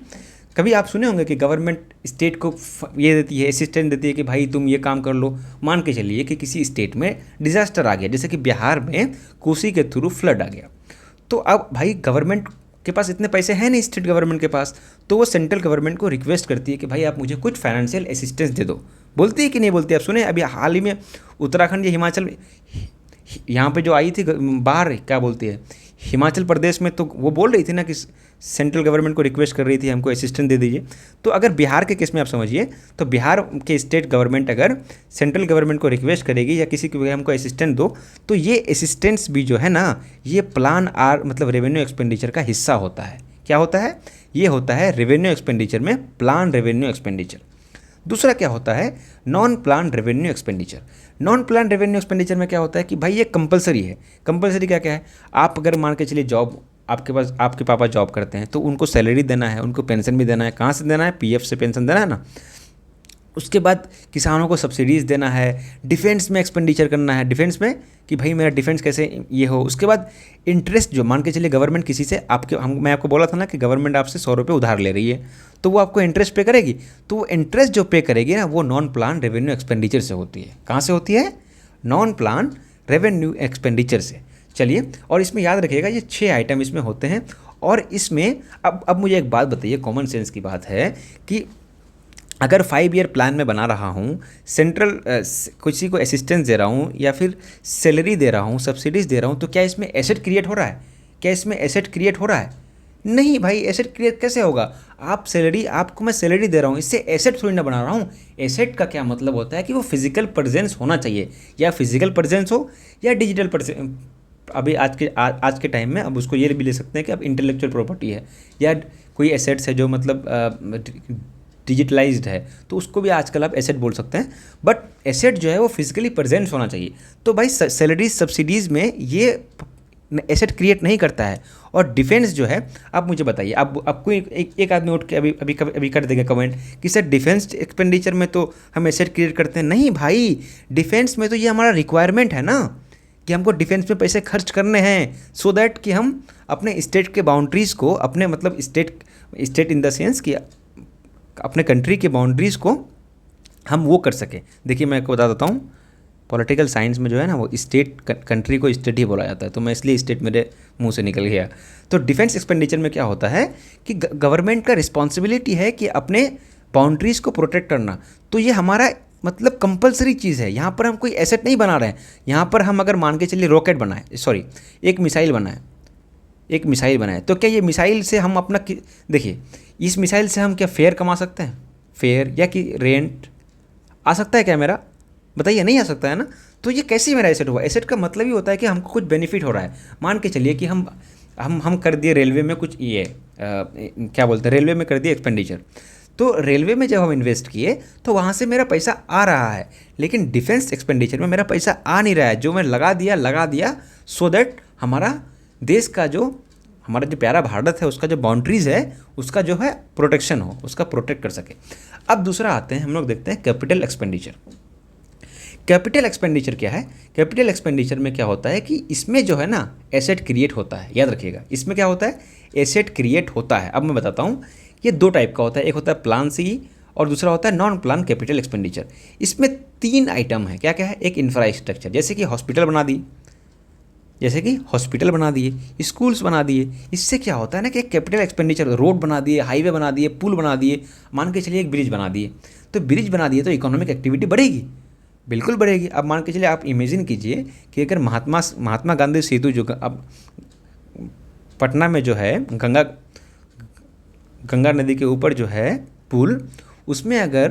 कभी आप सुने होंगे कि गवर्नमेंट स्टेट को ये देती है, असिस्टेंट देती है कि भाई तुम ये काम कर लो। मान के चलिए कि किसी स्टेट में डिजास्टर आ गया, जैसे कि बिहार में कोसी के थ्रू फ्लड आ गया, तो अब भाई गवर्नमेंट के पास इतने पैसे हैं नहीं, स्टेट गवर्नमेंट के पास, तो वो सेंट्रल गवर्नमेंट को रिक्वेस्ट करती है कि भाई आप मुझे कुछ फाइनेंशियल असिस्टेंस दे दो। बोलती है कि नहीं बोलती? आप सुने अभी हाल ही में उत्तराखंड या हिमाचल में, यहाँ पे जो आई थी बाहर, क्या बोलती है, हिमाचल प्रदेश में, तो वो बोल रही थी ना कि सेंट्रल गवर्नमेंट को रिक्वेस्ट कर रही थी हमको असिस्टेंस दे दीजिए। तो अगर बिहार के केस में आप समझिए, तो बिहार के स्टेट गवर्नमेंट अगर सेंट्रल गवर्नमेंट को रिक्वेस्ट करेगी या किसी को हमको असिस्टेंस दो, तो ये असिस्टेंस भी जो है ना, ये प्लान मतलब रेवेन्यू एक्सपेंडिचर का हिस्सा होता है। क्या होता है? ये होता है रेवेन्यू एक्सपेंडिचर में प्लान रेवेन्यू एक्सपेंडिचर। दूसरा क्या होता है? Non plan revenue expenditure. Non plan revenue expenditure में क्या होता है कि भाई ये कंपलसरी है। कंपलसरी क्या क्या है? आप अगर मान के चलिए जॉब, आपके पास आपके पापा जॉब करते हैं तो उनको सैलरी देना है, उनको पेंशन भी देना है। कहाँ से देना है? PF से पेंशन देना है ना। उसके बाद किसानों को सब्सिडीज़ देना है, डिफेंस में एक्सपेंडिचर करना है, डिफेंस में कि भाई मेरा डिफेंस कैसे ये हो। उसके बाद इंटरेस्ट, जो मान के चलिए गवर्नमेंट किसी से मैं आपको बोला था ना कि गवर्नमेंट आपसे 100 रुपये उधार ले रही है, तो वो आपको इंटरेस्ट पे करेगी। तो वो इंटरेस्ट जो पे करेगी ना, वो नॉन प्लान रेवेन्यू एक्सपेंडिचर से होती है। कहाँ से होती है? नॉन प्लान रेवेन्यू एक्सपेंडिचर से। चलिए, और इसमें याद रखिएगा ये 6 आइटम इसमें होते हैं। और इसमें अब मुझे एक बात बताइए, कॉमन सेंस की बात है कि अगर 5 ईयर प्लान में बना रहा हूँ, सेंट्रल किसी को असिस्टेंस दे रहा हूँ या फिर सैलरी दे रहा हूँ, सब्सिडीज़ दे रहा हूँ, तो क्या इसमें एसेट क्रिएट हो रहा है? क्या इसमें एसेट क्रिएट हो रहा है? नहीं भाई, एसेट क्रिएट कैसे होगा? आपको मैं सैलरी दे रहा हूँ, इससे एसेट थोड़ी ना बना रहा हूँ। एसेट का क्या मतलब होता है कि वो फिजिकल प्रेजेंस होना चाहिए, या फिजिकल प्रेजेंस हो या डिजिटल प्रेजेंस। अभी आज के टाइम में अब उसको ये भी ले सकते हैं कि अब इंटेलेक्चुअल प्रॉपर्टी है या कोई एसेट्स है जो मतलब डिजिटलाइज्ड है, तो उसको भी आजकल आप एसेट बोल सकते हैं। बट एसेट जो है वो फिजिकली प्रेजेंट होना चाहिए। तो भाई सैलरीज सब्सिडीज़ में ये एसेट क्रिएट नहीं करता है। और डिफेंस जो है, आप मुझे बताइए, अब कोई एक आदमी उठ के अभी कर देगा कमेंट कि सर डिफेंस एक्सपेंडिचर में तो हम एसेट क्रिएट करते हैं। नहीं भाई, डिफेंस में तो ये हमारा रिक्वायरमेंट है ना कि हमको डिफेंस में पैसे खर्च करने हैं, सो दैट कि हम अपने स्टेट के बाउंड्रीज़ को, अपने मतलब स्टेट इन द सेंस कि अपने कंट्री के बाउंड्रीज़ को हम वो कर सकें। देखिए मैं आपको बता देता हूँ, पॉलिटिकल साइंस में जो है ना वो स्टेट, कंट्री को स्टेट ही बोला जाता है, तो मैं इसलिए स्टेट मेरे मुंह से निकल गया। तो डिफेंस एक्सपेंडिचर में क्या होता है कि गवर्नमेंट का रिस्पॉन्सिबिलिटी है कि अपने बाउंड्रीज़ को प्रोटेक्ट करना। तो ये हमारा मतलब कंपलसरी चीज़ है। यहाँ पर हम कोई एसेट नहीं बना रहे हैं। यहाँ पर हम अगर मान के चलिए रॉकेट बनाए, सॉरी एक मिसाइल बनाए, तो क्या ये मिसाइल से हम अपना, देखिए इस मिसाइल से हम क्या फेयर कमा सकते हैं? फेयर या कि रेंट आ सकता है क्या मेरा? बताइए, नहीं आ सकता है ना। तो ये कैसे मेरा एसेट हुआ? एसेट का मतलब ही होता है कि हमको कुछ बेनिफिट हो रहा है। मान के चलिए कि हम कर दिए रेलवे में कुछ, ये क्या बोलते हैं, रेलवे में कर दिए एक्सपेंडिचर। तो रेलवे में जब हम इन्वेस्ट किए तो वहाँ से मेरा पैसा आ रहा है, लेकिन डिफेंस एक्सपेंडिचर में मेरा पैसा आ नहीं रहा है। जो मैं लगा दिया सो दैट हमारा देश का हमारा जो प्यारा भारत है उसका जो बाउंड्रीज़ है उसका जो है प्रोटेक्शन हो, उसका प्रोटेक्ट कर सके। अब दूसरा आते हैं, हम लोग देखते हैं कैपिटल एक्सपेंडिचर। कैपिटल एक्सपेंडिचर क्या है? कैपिटल एक्सपेंडिचर में क्या होता है कि इसमें जो है ना एसेट क्रिएट होता है। याद रखिएगा, इसमें क्या होता है? एसेट क्रिएट होता है। अब मैं बताता हूँ, ये दो टाइप का होता है। एक होता है प्लान सी और दूसरा होता है नॉन प्लान कैपिटल एक्सपेंडिचर। इसमें 3 आइटम है। क्या क्या है? एक इंफ्रास्ट्रक्चर, जैसे कि हॉस्पिटल बना दिए, स्कूल्स बना दिए। इससे क्या होता है ना कि एक कैपिटल एक्सपेंडिचर, रोड बना दिए, हाईवे बना दिए, पुल बना दिए, मान के चलिए एक ब्रिज बना दिए। तो ब्रिज बना दिए तो इकोनॉमिक एक्टिविटी बढ़ेगी, बिल्कुल बढ़ेगी। अब मान के चलिए, आप इमेजिन कीजिए कि अगर महात्मा गांधी सेतु जो अब पटना में जो है गंगा नदी के ऊपर जो है पुल, उसमें अगर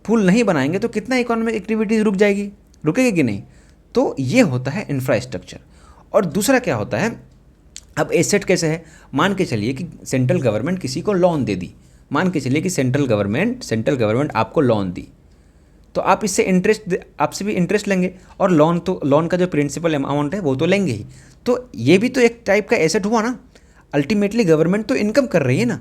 पुल नहीं बनाएंगे तो कितना इकोनॉमिक एक्टिविटीज़ रुकेगी कि नहीं? तो ये होता है इंफ्रास्ट्रक्चर। और दूसरा क्या होता है, अब एसेट कैसे है? मान के चलिए कि सेंट्रल गवर्नमेंट किसी को लोन दे दी। मान के चलिए कि सेंट्रल गवर्नमेंट आपको लोन दी, तो आप इससे आपसे भी इंटरेस्ट लेंगे, और लोन का जो प्रिंसिपल अमाउंट है वो तो लेंगे ही। तो ये भी तो एक टाइप का एसेट हुआ ना। अल्टीमेटली गवर्नमेंट तो इनकम कर रही है ना।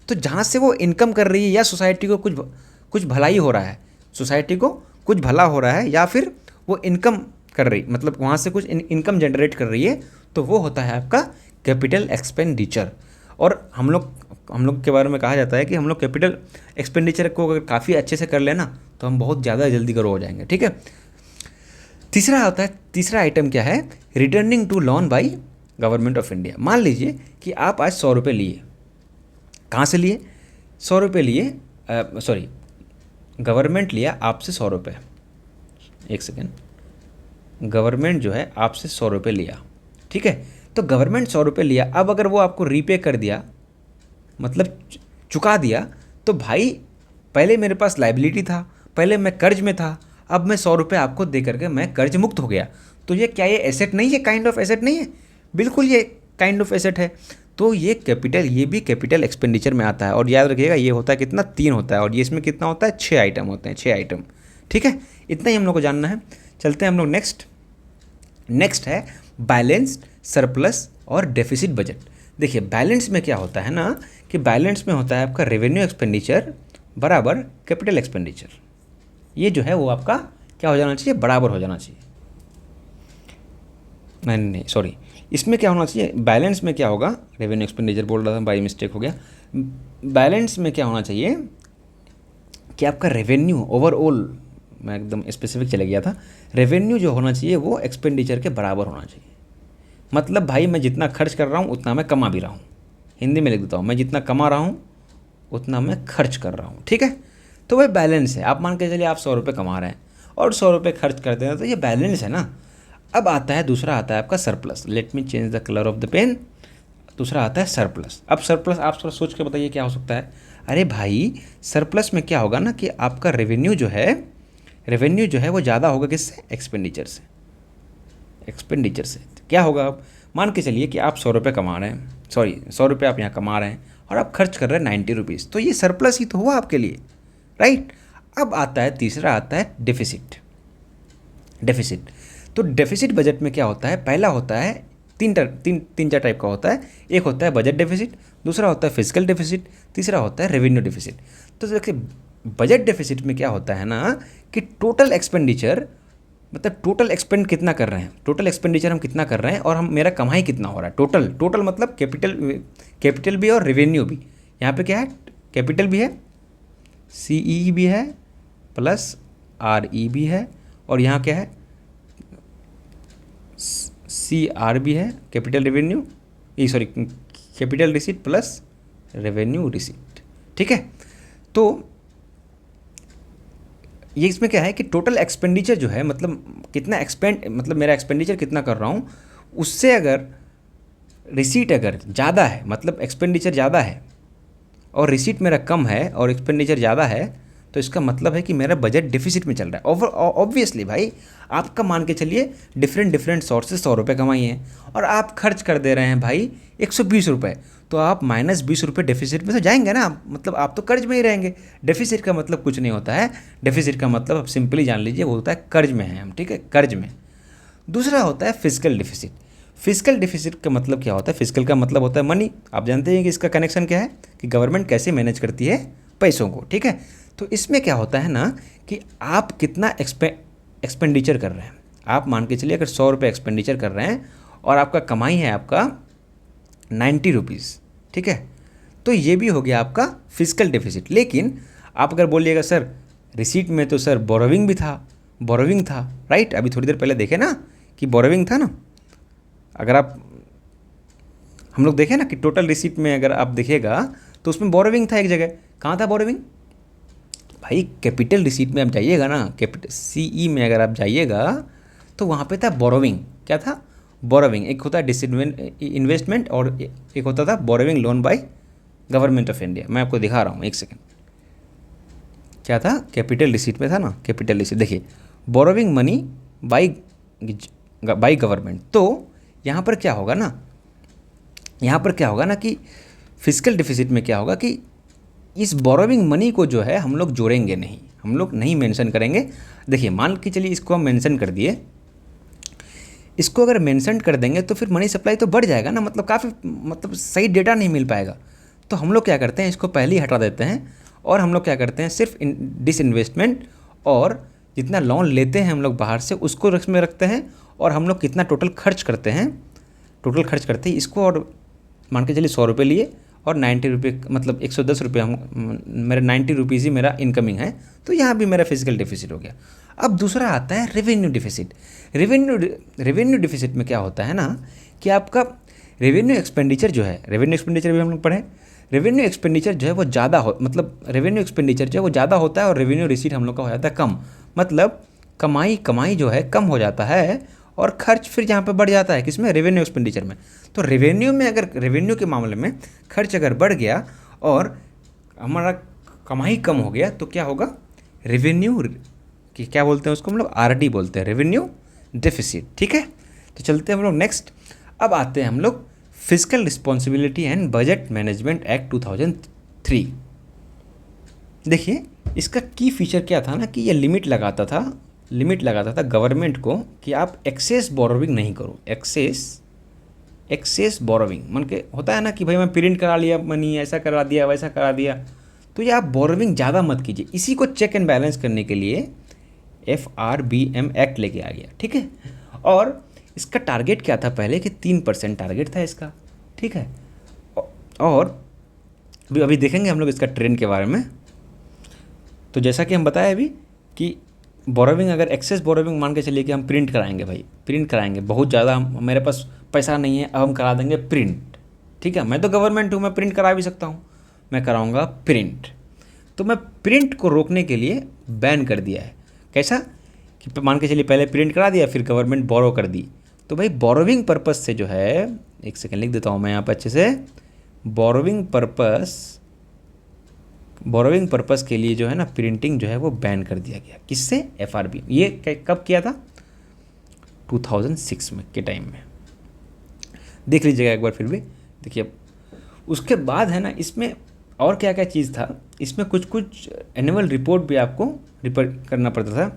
तो जहाँ से वो इनकम कर रही है, या सोसाइटी को कुछ भलाई हो रहा है, सोसाइटी को कुछ भला हो रहा है, या फिर वो इनकम कर रही, मतलब वहाँ से कुछ इनकम जनरेट कर रही है, तो वो होता है आपका कैपिटल एक्सपेंडिचर। और हम लोग के बारे में कहा जाता है कि हम लोग कैपिटल एक्सपेंडिचर को अगर काफ़ी अच्छे से कर लेना तो हम बहुत ज़्यादा जल्दी ग्रो हो जाएंगे। ठीक है। तीसरा आइटम क्या है? Returning to loan by government of India. मान लीजिए कि आप आज 100 रुपये लिए। कहाँ से लिए? 100 रुपये लिए, सॉरी, गवर्नमेंट लिया आपसे 100 रुपये। एक सेकेंड, गवर्नमेंट जो है आपसे 100 रुपये लिया, ठीक है। तो गवर्नमेंट 100 रुपये लिया, अब अगर वो आपको रीपे कर दिया, मतलब चुका दिया, तो भाई पहले मेरे पास लाइबिलिटी था, पहले मैं कर्ज में था, अब मैं 100 रुपये आपको दे करके मैं कर्ज मुक्त हो गया। तो ये क्या, ये एसेट नहीं है? काइंड ऑफ एसेट नहीं है? बिल्कुल ये काइंड ऑफ एसेट है। तो ये भी कैपिटल एक्सपेंडिचर में आता है। और याद रखिएगा, ये होता है कितना? 3 होता है, और ये इसमें कितना होता है? 6 आइटम होते हैं, 6 आइटम। ठीक है, इतना ही हम लोग को जानना है। चलते हैं हम लोग नेक्स्ट है बैलेंस्ड, सरप्लस और डेफिसिट बजट। देखिए बैलेंस में क्या होता है ना कि बैलेंस में होता है आपका रेवेन्यू एक्सपेंडिचर बराबर कैपिटल एक्सपेंडिचर। ये जो है वो आपका क्या हो जाना चाहिए? बराबर हो जाना चाहिए। नहीं सॉरी, इसमें क्या होना चाहिए? बैलेंस में क्या होगा? रेवेन्यू एक्सपेंडिचर बोल रहा था, बाई मिस्टेक हो गया। बैलेंस में क्या होना चाहिए कि आपका रेवेन्यू ओवरऑल, मैं एकदम स्पेसिफिक चले गया था, रेवेन्यू जो होना चाहिए वो एक्सपेंडिचर के बराबर होना चाहिए। मतलब भाई मैं जितना खर्च कर रहा हूँ उतना मैं कमा भी रहा हूँ। हिंदी में लिख देता हूँ, मैं जितना कमा रहा हूँ उतना मैं खर्च कर रहा हूँ। ठीक है, तो वह बैलेंस है। आप मान के चलिए आप 100 रुपये कमा रहे हैं और 100 रुपये खर्च करते हैं, तो ये बैलेंस है ना। अब आता है दूसरा, आता है आपका surplus. Let me change the colour of the pen. दूसरा आता है सरप्लस। अब सरप्लस आप थोड़ा सोच के बताइए क्या हो सकता है। अरे भाई सरप्लस में क्या होगा ना कि आपका रेवेन्यू जो है वो ज़्यादा होगा किससे, एक्सपेंडिचर से। एक्सपेंडिचर से क्या होगा, अब मान के चलिए कि आप 100 रुपये कमा रहे हैं, सॉरी 100 रुपये आप यहाँ कमा रहे हैं और आप खर्च कर रहे हैं 90 रुपीज़, तो ये सरप्लस ही तो हुआ आपके लिए, राइट। अब आता है तीसरा, आता है डेफिसिट। डेफिसिट, तो डेफिसिट बजट में क्या होता है, पहला होता है तीन चार टाइप का होता है। एक होता है बजट डेफिसिट, दूसरा होता है फिजिकल डेफिसिट, तीसरा होता है रेवेन्यू डेफिसिट। तो देखिए बजट डेफिसिट में क्या होता है ना कि टोटल एक्सपेंडिचर, मतलब टोटल एक्सपेंड कितना कर रहे हैं, टोटल एक्सपेंडिचर हम कितना कर रहे हैं और हम मेरा कमाई कितना हो रहा है। टोटल मतलब कैपिटल भी और रेवेन्यू भी। यहाँ पे क्या है, कैपिटल भी है, CE भी है, प्लस RE भी है, और यहाँ क्या है, CR भी है, capital revenue, sorry capital receipt plus revenue receipt, ठीक है। तो ये इसमें क्या है कि टोटल एक्सपेंडिचर जो है, मतलब कितना मतलब मेरा एक्सपेंडिचर कितना कर रहा हूँ, उससे अगर रिसीट अगर ज़्यादा है, मतलब एक्सपेंडिचर ज़्यादा है और रिसीट मेरा कम है और एक्सपेंडिचर ज़्यादा है, तो इसका मतलब है कि मेरा बजट डिफिसिट में चल रहा है। ऑब्वियसली भाई आपका मान के चलिए डिफरेंट सोर्सेज 100 रुपये कमाई हैं और आप खर्च कर दे रहे हैं भाई 120 रुपये, तो आप -20 रुपये डेफिसिट में तो जाएंगे ना, मतलब आप तो कर्ज में ही रहेंगे। डेफिसिट का मतलब कुछ नहीं होता है, डेफिसिट का मतलब आप सिंपली जान लीजिए वो होता है कर्ज में है हम, ठीक है, कर्ज में। दूसरा होता है फिजिकल डिफिसिट। फिजिकल डिफिसिट का मतलब क्या होता है, फिजिकल का मतलब होता है मनी। आप जानते हैं कि इसका कनेक्शन क्या है कि गवर्नमेंट कैसे मैनेज करती है पैसों को, ठीक है। तो इसमें क्या होता है ना कि आप कितना एक्सपेंडिचर कर रहे हैं। आप मान के चलिए अगर 100 रुपये एक्सपेंडिचर कर रहे हैं और आपका कमाई है आपका 90 रुपीज़, ठीक है, तो ये भी हो गया आपका फिजिकल डेफिसिट। लेकिन आप अगर बोलिएगा सर रिसीट में तो सर बोरोविंग भी था, बोरोविंग था, राइट, अभी थोड़ी देर पहले देखे ना कि बोरोविंग था ना। अगर आप हम लोग देखें ना कि टोटल रिसीट में अगर आप देखिएगा तो उसमें बोरोविंग था एक जगह। कहाँ था बोरोविंग भाई, कैपिटल रिसीट में आप जाइएगा ना, कैपिटल CE में अगर आप जाइएगा तो वहाँ पे था बोरोविंग। क्या था, बोरोविंग। एक होता है इन्वेस्टमेंट और एक होता था borrowing loan by government of India. मैं आपको दिखा रहा हूँ, एक सेकेंड। क्या था, कैपिटल रिसीट में था ना, कैपिटल रिसीट देखिए, बोरोविंग मनी बाय गवर्नमेंट। तो यहाँ पर क्या होगा ना, यहाँ पर क्या होगा ना कि फिजिकल डिफिसिट में क्या होगा कि इस बोरोविंग मनी को जो है हम लोग जोड़ेंगे नहीं, हम लोग नहीं मेंशन करेंगे। देखिए मान के चलिए इसको हम मेंशन कर दिए, इसको अगर मेंशन कर देंगे तो फिर मनी सप्लाई तो बढ़ जाएगा ना, मतलब काफ़ी मतलब सही डेटा नहीं मिल पाएगा। तो हम लोग क्या करते हैं, इसको पहले ही हटा देते हैं और हम लोग क्या करते हैं, सिर्फ डिसइन्वेस्टमेंट और जितना लोन लेते हैं हम लोग बाहर से उसको में रखते हैं, और हम लोग कितना टोटल खर्च करते हैं, टोटल खर्च करते हैं इसको, और मान के चलिए 100 रुपये लिए और 90 रुपये मतलब 110 रुपये हम, मेरे 90 रुपीज़ ही मेरा इनकमिंग है, तो यहाँ भी मेरा फिजिकल डिफिसिट हो गया। अब दूसरा आता है रेवेन्यू डिफिसिट। रेवेन्यू डिफिसिट में क्या होता है ना कि आपका रेवेन्यू एक्सपेंडिचर जो है, रेवेन्यू एक्सपेंडिचर भी हम लोग पढ़े, रेवेन्यू एक्सपेंडिचर जो है वो ज़्यादा हो, मतलब रेवेन्यू एक्सपेंडिचर जो है वो ज़्यादा होता है और रेवेन्यू रिसीट हम लोग का हो जाता है कम। मतलब कमाई जो है कम हो जाता है और खर्च फिर यहाँ पे बढ़ जाता है, किसमें, रेवेन्यू एक्सपेंडिचर में। तो रेवेन्यू में अगर रेवेन्यू के मामले में खर्च अगर बढ़ गया और हमारा कमाई कम हो गया तो क्या होगा, रेवेन्यू कि क्या बोलते हैं उसको हम लोग, RD बोलते हैं, रेवेन्यू डेफिसिट, ठीक है। तो चलते हैं हम लोग नेक्स्ट। अब आते हैं हम लोग physical responsibility and budget management act 2003। देखिए इसका की फीचर क्या था ना कि ये लिमिट लगाता था गवर्नमेंट को कि आप एक्सेस बोरोविंग नहीं करो। एक्सेस बोरोविंग मन के होता है ना कि भाई मैं प्रिंट करा लिया मनी, ऐसा करा दिया वैसा करा दिया, तो ये आप बोरोविंग ज़्यादा मत कीजिए। इसी को चेक एंड बैलेंस करने के लिए FRBM एक्ट लेके आ गया, ठीक है। और इसका टारगेट क्या था पहले कि 3% टारगेट था इसका, ठीक है। और अभी देखेंगे हम लोग इसका ट्रेंड के बारे में। तो जैसा कि हम बताया अभी कि बोरोविंग अगर एक्सेस बोरोविंग मान के चलिए कि हम प्रिंट कराएंगे भाई, प्रिंट कराएंगे बहुत ज़्यादा, मेरे पास पैसा नहीं है, अब हम करा देंगे प्रिंट, ठीक है। मैं तो गवर्नमेंट हूँ, मैं प्रिंट करा भी सकता हूँ, मैं कराऊँगा प्रिंट। तो मैं प्रिंट को रोकने के लिए बैन कर दिया है। कैसा कि मान के चलिए पहले प्रिंट करा दिया, फिर गवर्नमेंट बोरो कर दी, तो भाई बोरोविंग पर्पस से जो है, एक सेकेंड लिख देता हूँ मैं यहाँ पर अच्छे से, बोरोविंग पर्पस के लिए जो है ना प्रिंटिंग जो है वो बैन कर दिया गया। किससे? एफआरबी। ये कब किया था? 2006 में के टाइम में। देख लीजिएगा एक बार फिर भी। देखिए उसके बाद है ना इसमें और क्या क्या चीज़ था, इसमें कुछ एनुअल रिपोर्ट भी आपको करना पड़ता था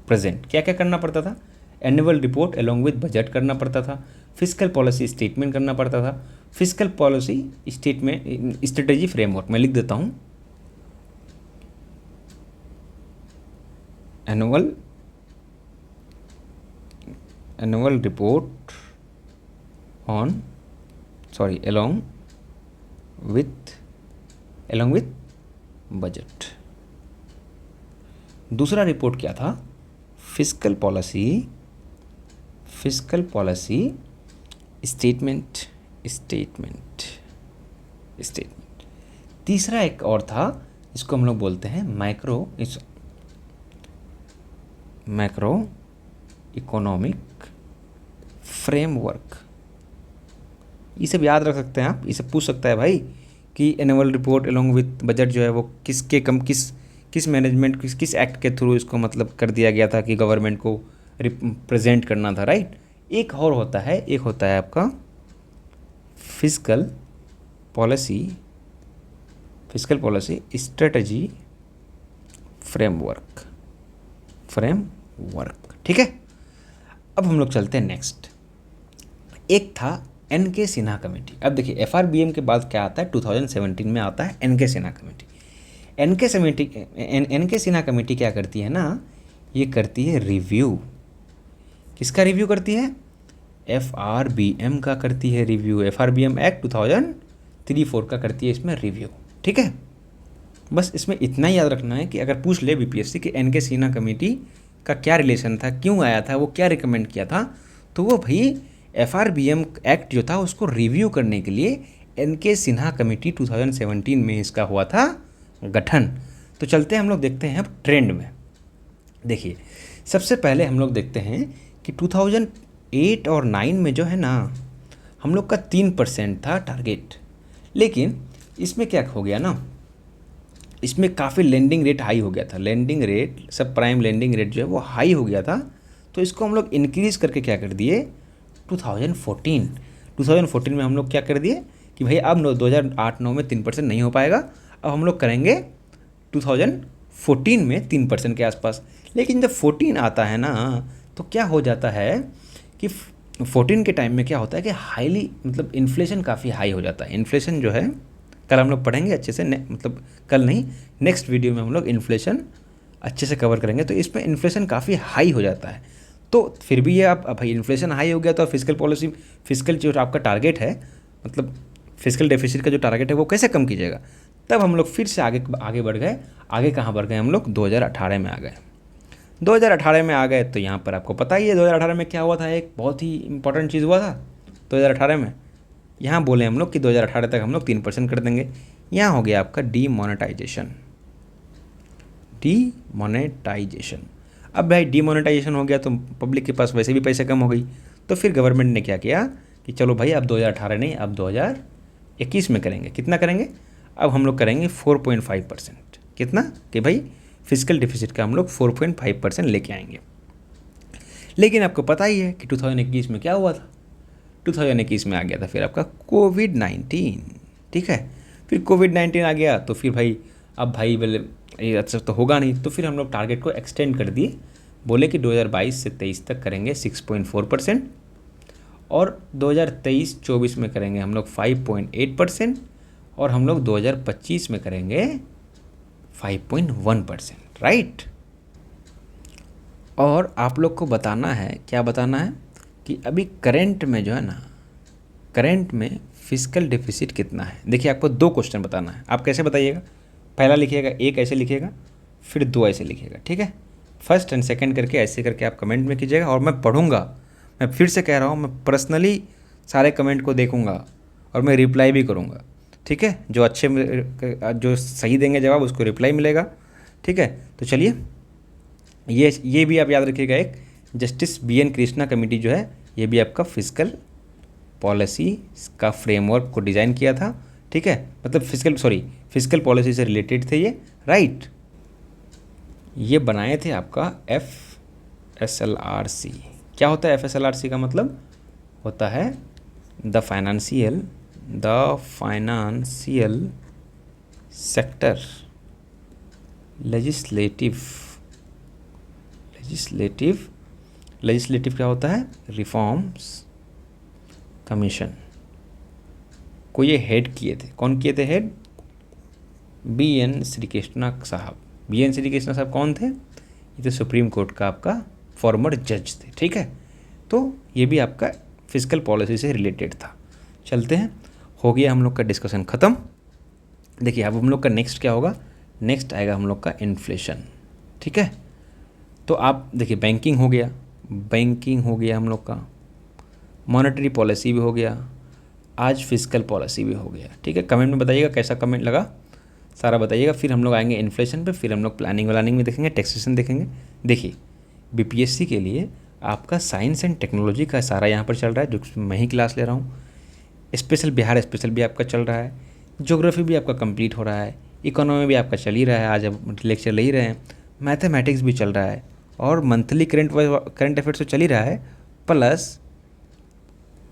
प्रेजेंट। क्या क्या करना पड़ता था? Annual report along with budget करना पड़ता था, फिजिकल पॉलिसी स्टेटमेंट करना पड़ता था, physical policy statement strategy framework. मैं लिख देता हूँ annual report on along with budget. दूसरा रिपोर्ट क्या था? Physical policy statement. तीसरा एक और था, इसको हम लोग बोलते हैं मैक्रो इकोनॉमिक फ्रेमवर्क। ये सब याद रख सकते हैं आप। ये सब पूछ सकता है भाई कि annual report along with budget जो है वो किस मैनेजमेंट किस एक्ट के थ्रू इसको मतलब कर दिया गया था कि गवर्नमेंट को रिप्रेजेंट करना था, राइट। एक होता है आपका फिजिकल पॉलिसी स्ट्रेटजी फ्रेमवर्क। ठीक है। अब हम लोग चलते हैं नेक्स्ट। एक था एन.के. सिन्हा कमेटी। अब देखिए एफआरबीएम के बाद क्या आता है? 2017 में आता है NK. Sinha committee. NK. Sinha committee क्या करती है ना, ये करती है रिव्यू। किसका रिव्यू करती है? एफआरबीएम का करती है रिव्यू। एफआरबीएम एक्ट 2003-4 का करती है इसमें रिव्यू। ठीक है। बस इसमें इतना ही याद रखना है कि अगर पूछ ले बीपीएससी कि एन.के. सिन्हा कमेटी का क्या रिलेशन था, क्यों आया था, वो क्या रिकमेंड किया था, तो वो भाई एफआरबीएम एक्ट जो था उसको रिव्यू करने के लिए एन.के. सिन्हा कमेटी 2017 में इसका हुआ था गठन। तो चलते हैं हम लोग देखते हैं अब ट्रेंड में। देखिए सबसे पहले हम लोग देखते हैं कि 2008 और 9 में जो है ना हम लोग का 3% था टारगेट, लेकिन इसमें क्या हो गया ना, इसमें काफ़ी लेंडिंग रेट हाई हो गया था। लेंडिंग रेट सब प्राइम लेंडिंग रेट जो है वो हाई हो गया था, तो इसको हम लोग इंक्रीज़ करके क्या कर दिए 2014 में हम लोग क्या कर दिए कि भाई अब 2008-9 में 3% नहीं हो पाएगा, अब हम लोग करेंगे 2014 में 3% के आसपास। लेकिन जब 14 आता है ना तो क्या हो जाता है कि 14 के टाइम में क्या होता है कि हाईली मतलब इन्फ्लेशन काफ़ी हाई हो जाता है। इन्फ्लेशन जो है कल हम लोग पढ़ेंगे अच्छे से, मतलब कल नहीं नेक्स्ट वीडियो में हम लोग इन्फ्लेशन अच्छे से कवर करेंगे। तो इसमें इन्फ्लेशन काफ़ी हाई हो जाता है, तो फिर भी ये आप भाई इन्फ्लेशन हाई हो गया तो फिजिकल जो आपका टारगेट है, मतलब फिजिकल डेफिसिट का जो टारगेट है वो कैसे कम कीजिएगा। तब हम लोग फिर से आगे बढ़ गए। आगे कहाँ बढ़ गए हम लोग? 2018 में आ गए। 2018 में आ गए तो यहाँ पर आपको पता ही है 2018 में क्या हुआ था। एक बहुत ही इंपॉर्टेंट चीज़ हुआ था 2018 में। यहाँ बोले हम लोग कि 2018 तक हम लोग 3% कर देंगे। यहाँ हो गया आपका डीमोनेटाइजेशन। अब भाई डीमोनेटाइजेशन हो गया तो पब्लिक के पास वैसे भी पैसे कम हो गई, तो फिर गवर्नमेंट ने क्या किया कि चलो भाई अब 2018 नहीं, अब 2021 में करेंगे। कितना करेंगे? अब हम लोग करेंगे 4.5%। कितना? कि भाई फिजिकल डिफिसिट का हम लोग 4.5% लेके आएंगे। लेकिन आपको पता ही है कि 2021 में क्या हुआ था? 2021 में आ गया था फिर आपका कोविड-19। ठीक है, फिर कोविड-19 आ गया तो फिर भाई अब भाई बोले ये अच्छा तो होगा नहीं, तो फिर हम लोग टारगेट को एक्सटेंड कर दिए। बोले कि 2022 से 23 तक करेंगे 6.4% और 2023-24 में करेंगे हम लोग 5.8% और हम लोग 2025 में करेंगे 5.1%, राइट। और आप लोग को बताना है, क्या बताना है कि अभी करंट में जो है ना, करंट में फिजिकल डेफिसिट कितना है। देखिए आपको 2 क्वेश्चन बताना है। आप कैसे बताइएगा? पहला लिखिएगा, एक ऐसे लिखिएगा, फिर 2 ऐसे लिखिएगा। ठीक है, फर्स्ट एंड सेकंड करके ऐसे करके आप कमेंट में कीजिएगा और मैं पढ़ूंगा। मैं फिर से कह रहा हूँ, मैं पर्सनली सारे कमेंट को देखूंगा और मैं रिप्लाई भी करूँगा। ठीक है, जो जो सही देंगे जवाब उसको रिप्लाई मिलेगा। ठीक है, तो चलिए ये भी आप याद रखिएगा, एक जस्टिस BN कृष्णा कमेटी जो है ये भी आपका फिजिकल पॉलिसी का फ्रेमवर्क को डिज़ाइन किया था। ठीक है, मतलब फिजिकल पॉलिसी से रिलेटेड थे ये, राइट। ये बनाए थे आपका FSLRC। क्या होता है FSLRC का मतलब? होता है द फाइनेंशियल सेक्टर लेजिस्लेटिव क्या होता है? रिफॉर्म्स कमीशन को ये हेड किए थे। कौन किए थे हेड? BN श्रीकृष्णा साहब। BN श्रीकृष्णा साहब कौन थे? ये तो सुप्रीम कोर्ट का आपका फॉर्मर जज थे। ठीक है, तो ये भी आपका फिजिकल पॉलिसी से रिलेटेड था। चलते हैं, हो गया हम लोग का डिस्कशन ख़त्म। देखिए अब हम लोग का नेक्स्ट क्या होगा? नेक्स्ट आएगा हम लोग का इन्फ्लेशन। ठीक है, तो आप देखिए बैंकिंग हो गया हम लोग का, मॉनेटरी पॉलिसी भी हो गया, आज फिजिकल पॉलिसी भी हो गया। ठीक है, कमेंट में बताइएगा कैसा कमेंट लगा, सारा बताइएगा। फिर हम लोग आएंगे इन्फ्लेशन पे, फिर हम लोग प्लानिंग में देखेंगे, टैक्सेशन देखेंगे। देखिए BPSC के लिए आपका साइंस एंड टेक्नोलॉजी का सारा यहाँ पर चल रहा है, जो मैं ही क्लास ले रहा हूँ। बिहार स्पेशल भी आपका चल रहा है, ज्योग्राफी भी आपका कंप्लीट हो रहा है, इकोनॉमी भी आपका चल ही रहा है, आज अब लेक्चर ले ही रहे हैं, मैथमेटिक्स भी चल रहा है, और मंथली करंट अफेयर्स तो चल ही रहा है, plus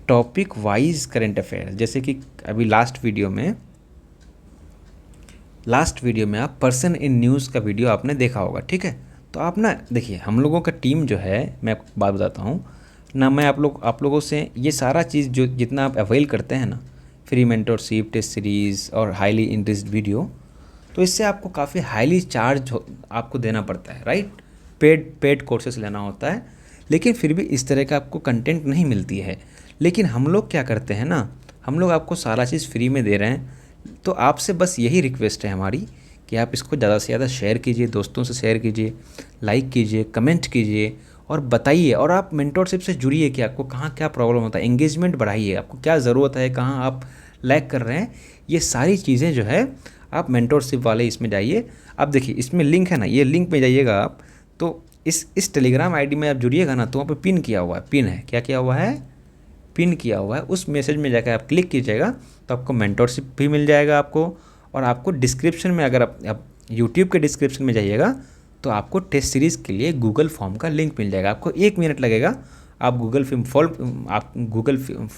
topic wise current affair. जैसे कि अभी लास्ट वीडियो में आप पर्सन इन न्यूज़ का वीडियो आपने देखा होगा। ठीक है, तो आप ना देखिए हम लोगों का टीम जो है, मैं आपको बात बताता हूँ ना, मैं आप लोगों से ये सारा चीज़ जो जितना आप अवेल करते हैं ना, फ्री मेंटरशिप, टेस्ट सीरीज़ और हाईली इंटरेस्ट वीडियो, तो इससे आपको काफ़ी हाईली चार्ज आपको देना पड़ता है, राइट। पेड कोर्सेस लेना होता है, लेकिन फिर भी इस तरह का आपको कंटेंट नहीं मिलती है। लेकिन हम लोग क्या करते हैं ना, हम लोग आपको सारा चीज़ फ्री में दे रहे हैं। तो आपसे बस यही रिक्वेस्ट है हमारी कि आप इसको ज़्यादा से ज़्यादा शेयर कीजिए, दोस्तों से शेयर कीजिए, लाइक कीजिए, कमेंट कीजिए और बताइए। और आप मेंटरशिप से जुड़िए कि आपको कहाँ क्या प्रॉब्लम होता है, एंगेजमेंट बढ़ाइए, आपको क्या ज़रूरत है, कहाँ आप लैग कर रहे हैं, ये सारी चीज़ें जो है आप मेंटरशिप वाले इसमें जाइए। आप देखिए इसमें लिंक है ना, ये लिंक में जाइएगा आप, तो इस टेलीग्राम ID में आप जुड़िएगा ना, तो वहाँ पे पिन किया हुआ है, पिन है, क्या किया हुआ है? पिन किया हुआ है। उस मैसेज में जाकर आप क्लिक कीजिएगा तो आपको मेंटरशिप भी मिल जाएगा आपको। और आपको डिस्क्रिप्शन में, अगर आप यूट्यूब के डिस्क्रिप्शन में जाइएगा तो आपको टेस्ट सीरीज़ के लिए गूगल फॉर्म का लिंक मिल जाएगा। आपको 1 मिनट लगेगा, आप गूगल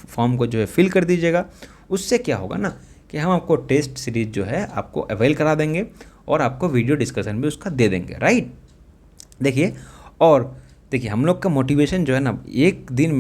फॉर्म को जो है फिल कर दीजिएगा। उससे क्या होगा ना कि हम आपको टेस्ट सीरीज़ जो है आपको अवेल करा देंगे और आपको वीडियो डिस्कशन भी उसका दे देंगे, राइट। देखिए हम लोग का मोटिवेशन जो है ना, एक दिन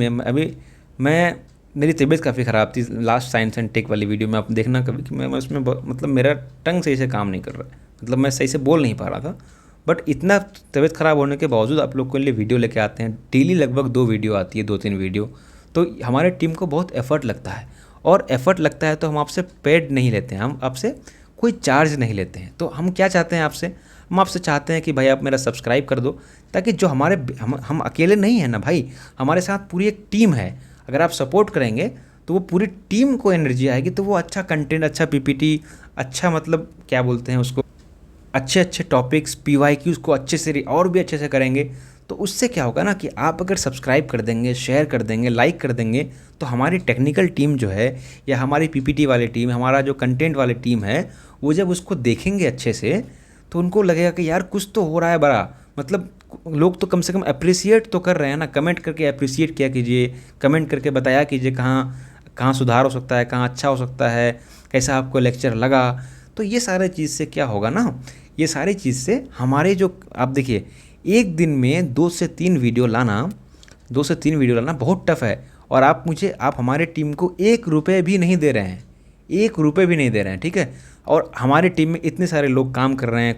में मेरी तबीयत काफ़ी ख़राब थी लास्ट साइंस एंड टेक वाली वीडियो में, आप देखना कभी कि मैं उसमें मतलब मेरा टंग सही से काम नहीं कर रहा है, मतलब मैं सही से बोल नहीं पा रहा था। बट इतना तबीयत ख़राब होने के बावजूद आप लोग के लिए वीडियो लेके आते हैं। डेली लगभग 2 वीडियो आती है, 2-3 वीडियो। तो हमारे टीम को बहुत एफर्ट लगता है, और एफर्ट लगता है तो हम आपसे पेड नहीं लेते हैं, हम आपसे कोई चार्ज नहीं लेते हैं। तो हम क्या चाहते हैं आपसे? हम आपसे चाहते हैं कि भाई आप मेरा सब्सक्राइब कर दो, ताकि जो हम अकेले नहीं हैं ना भाई, हमारे साथ पूरी एक टीम है। अगर आप सपोर्ट करेंगे तो वो पूरी टीम को एनर्जी आएगी, तो वो अच्छा कंटेंट, अच्छा PPT, अच्छा मतलब क्या बोलते हैं उसको, अच्छे टॉपिक्स, PYQs को अच्छे से और भी अच्छे से करेंगे। तो उससे क्या होगा ना कि आप अगर सब्सक्राइब कर देंगे, शेयर कर देंगे, लाइक कर देंगे, तो हमारी टेक्निकल टीम जो है या हमारी PPT वाली टीम, हमारा जो कंटेंट वाली टीम है, वो जब उसको देखेंगे अच्छे से तो उनको लगेगा कि यार कुछ तो हो रहा है बड़ा, मतलब लोग तो कम से कम अप्रिसिएट तो कर रहे हैं ना। कमेंट करके अप्रिसिएट किया कीजिए, कमेंट करके बताया कीजिए कहाँ सुधार हो सकता है, कहाँ अच्छा हो सकता है, कैसा आपको लेक्चर लगा। तो ये सारे चीज़ से क्या होगा ना, ये सारी चीज़ से हमारे जो, आप देखिए एक दिन में 2 से 3 वीडियो लाना बहुत टफ है। और आप हमारे टीम को 1 रुपये भी नहीं दे रहे हैं, 1 रुपये भी नहीं दे रहे हैं, ठीक है। और हमारी टीम में इतने सारे लोग काम कर रहे हैं,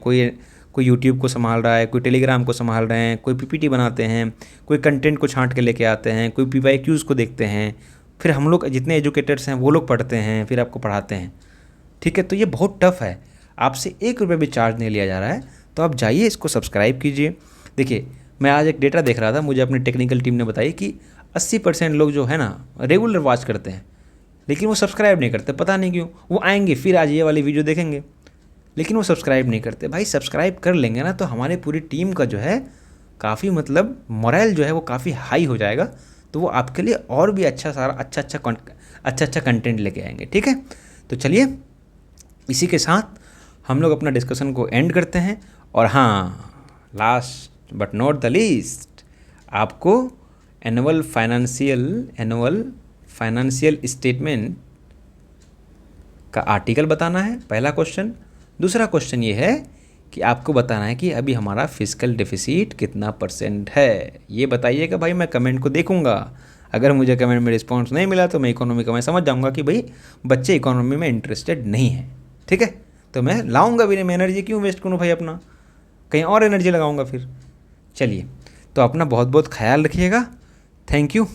कोई यूट्यूब को संभाल रहा है, कोई टेलीग्राम को संभाल रहे हैं, कोई PPT बनाते हैं, कोई कंटेंट को छांट के लेके आते हैं, कोई PYQs को देखते हैं, फिर हम लोग जितने एजुकेटर्स हैं वो लोग पढ़ते हैं, फिर आपको पढ़ाते हैं, ठीक है। तो ये बहुत टफ है, आपसे 1 रुपये भी चार्ज नहीं लिया जा रहा है। तो आप जाइए, इसको सब्सक्राइब कीजिए। देखिए मैं आज एक डेटा देख रहा था, मुझे अपनी टेक्निकल टीम ने बताई कि 80% लोग जो है ना रेगुलर वॉच करते हैं, लेकिन वो सब्सक्राइब नहीं करते, पता नहीं क्यों। वो आएंगे फिर आज ये वाली वीडियो देखेंगे, लेकिन वो सब्सक्राइब नहीं करते। भाई सब्सक्राइब कर लेंगे ना तो हमारी पूरी टीम का जो है काफ़ी मतलब मोरल जो है वो काफ़ी हाई हो जाएगा, तो वो आपके लिए और भी अच्छा सारा अच्छा कंटेंट लेके आएंगे, ठीक है। तो चलिए इसी के साथ हम लोग अपना डिस्कशन को एंड करते हैं। और हाँ, last but not the least, आपको एनुअल फाइनेंशियल स्टेटमेंट का आर्टिकल बताना है, पहला क्वेश्चन। दूसरा क्वेश्चन ये है कि आपको बताना है कि अभी हमारा फिस्कल डेफिसिट कितना % है। ये बताइएगा भाई, मैं कमेंट को देखूंगा। अगर मुझे कमेंट में रिस्पॉन्स नहीं मिला तो मैं इकोनॉमी का मैं समझ जाऊंगा कि भाई बच्चे इकोनॉमी में इंटरेस्टेड नहीं है, ठीक है। तो मैं लाऊंगा भी नहीं, मैं एनर्जी क्यों वेस्ट करूँ भाई अपना, कहीं और एनर्जी लगाऊंगा फिर। चलिए, तो अपना बहुत बहुत ख्याल रखिएगा। Thank you.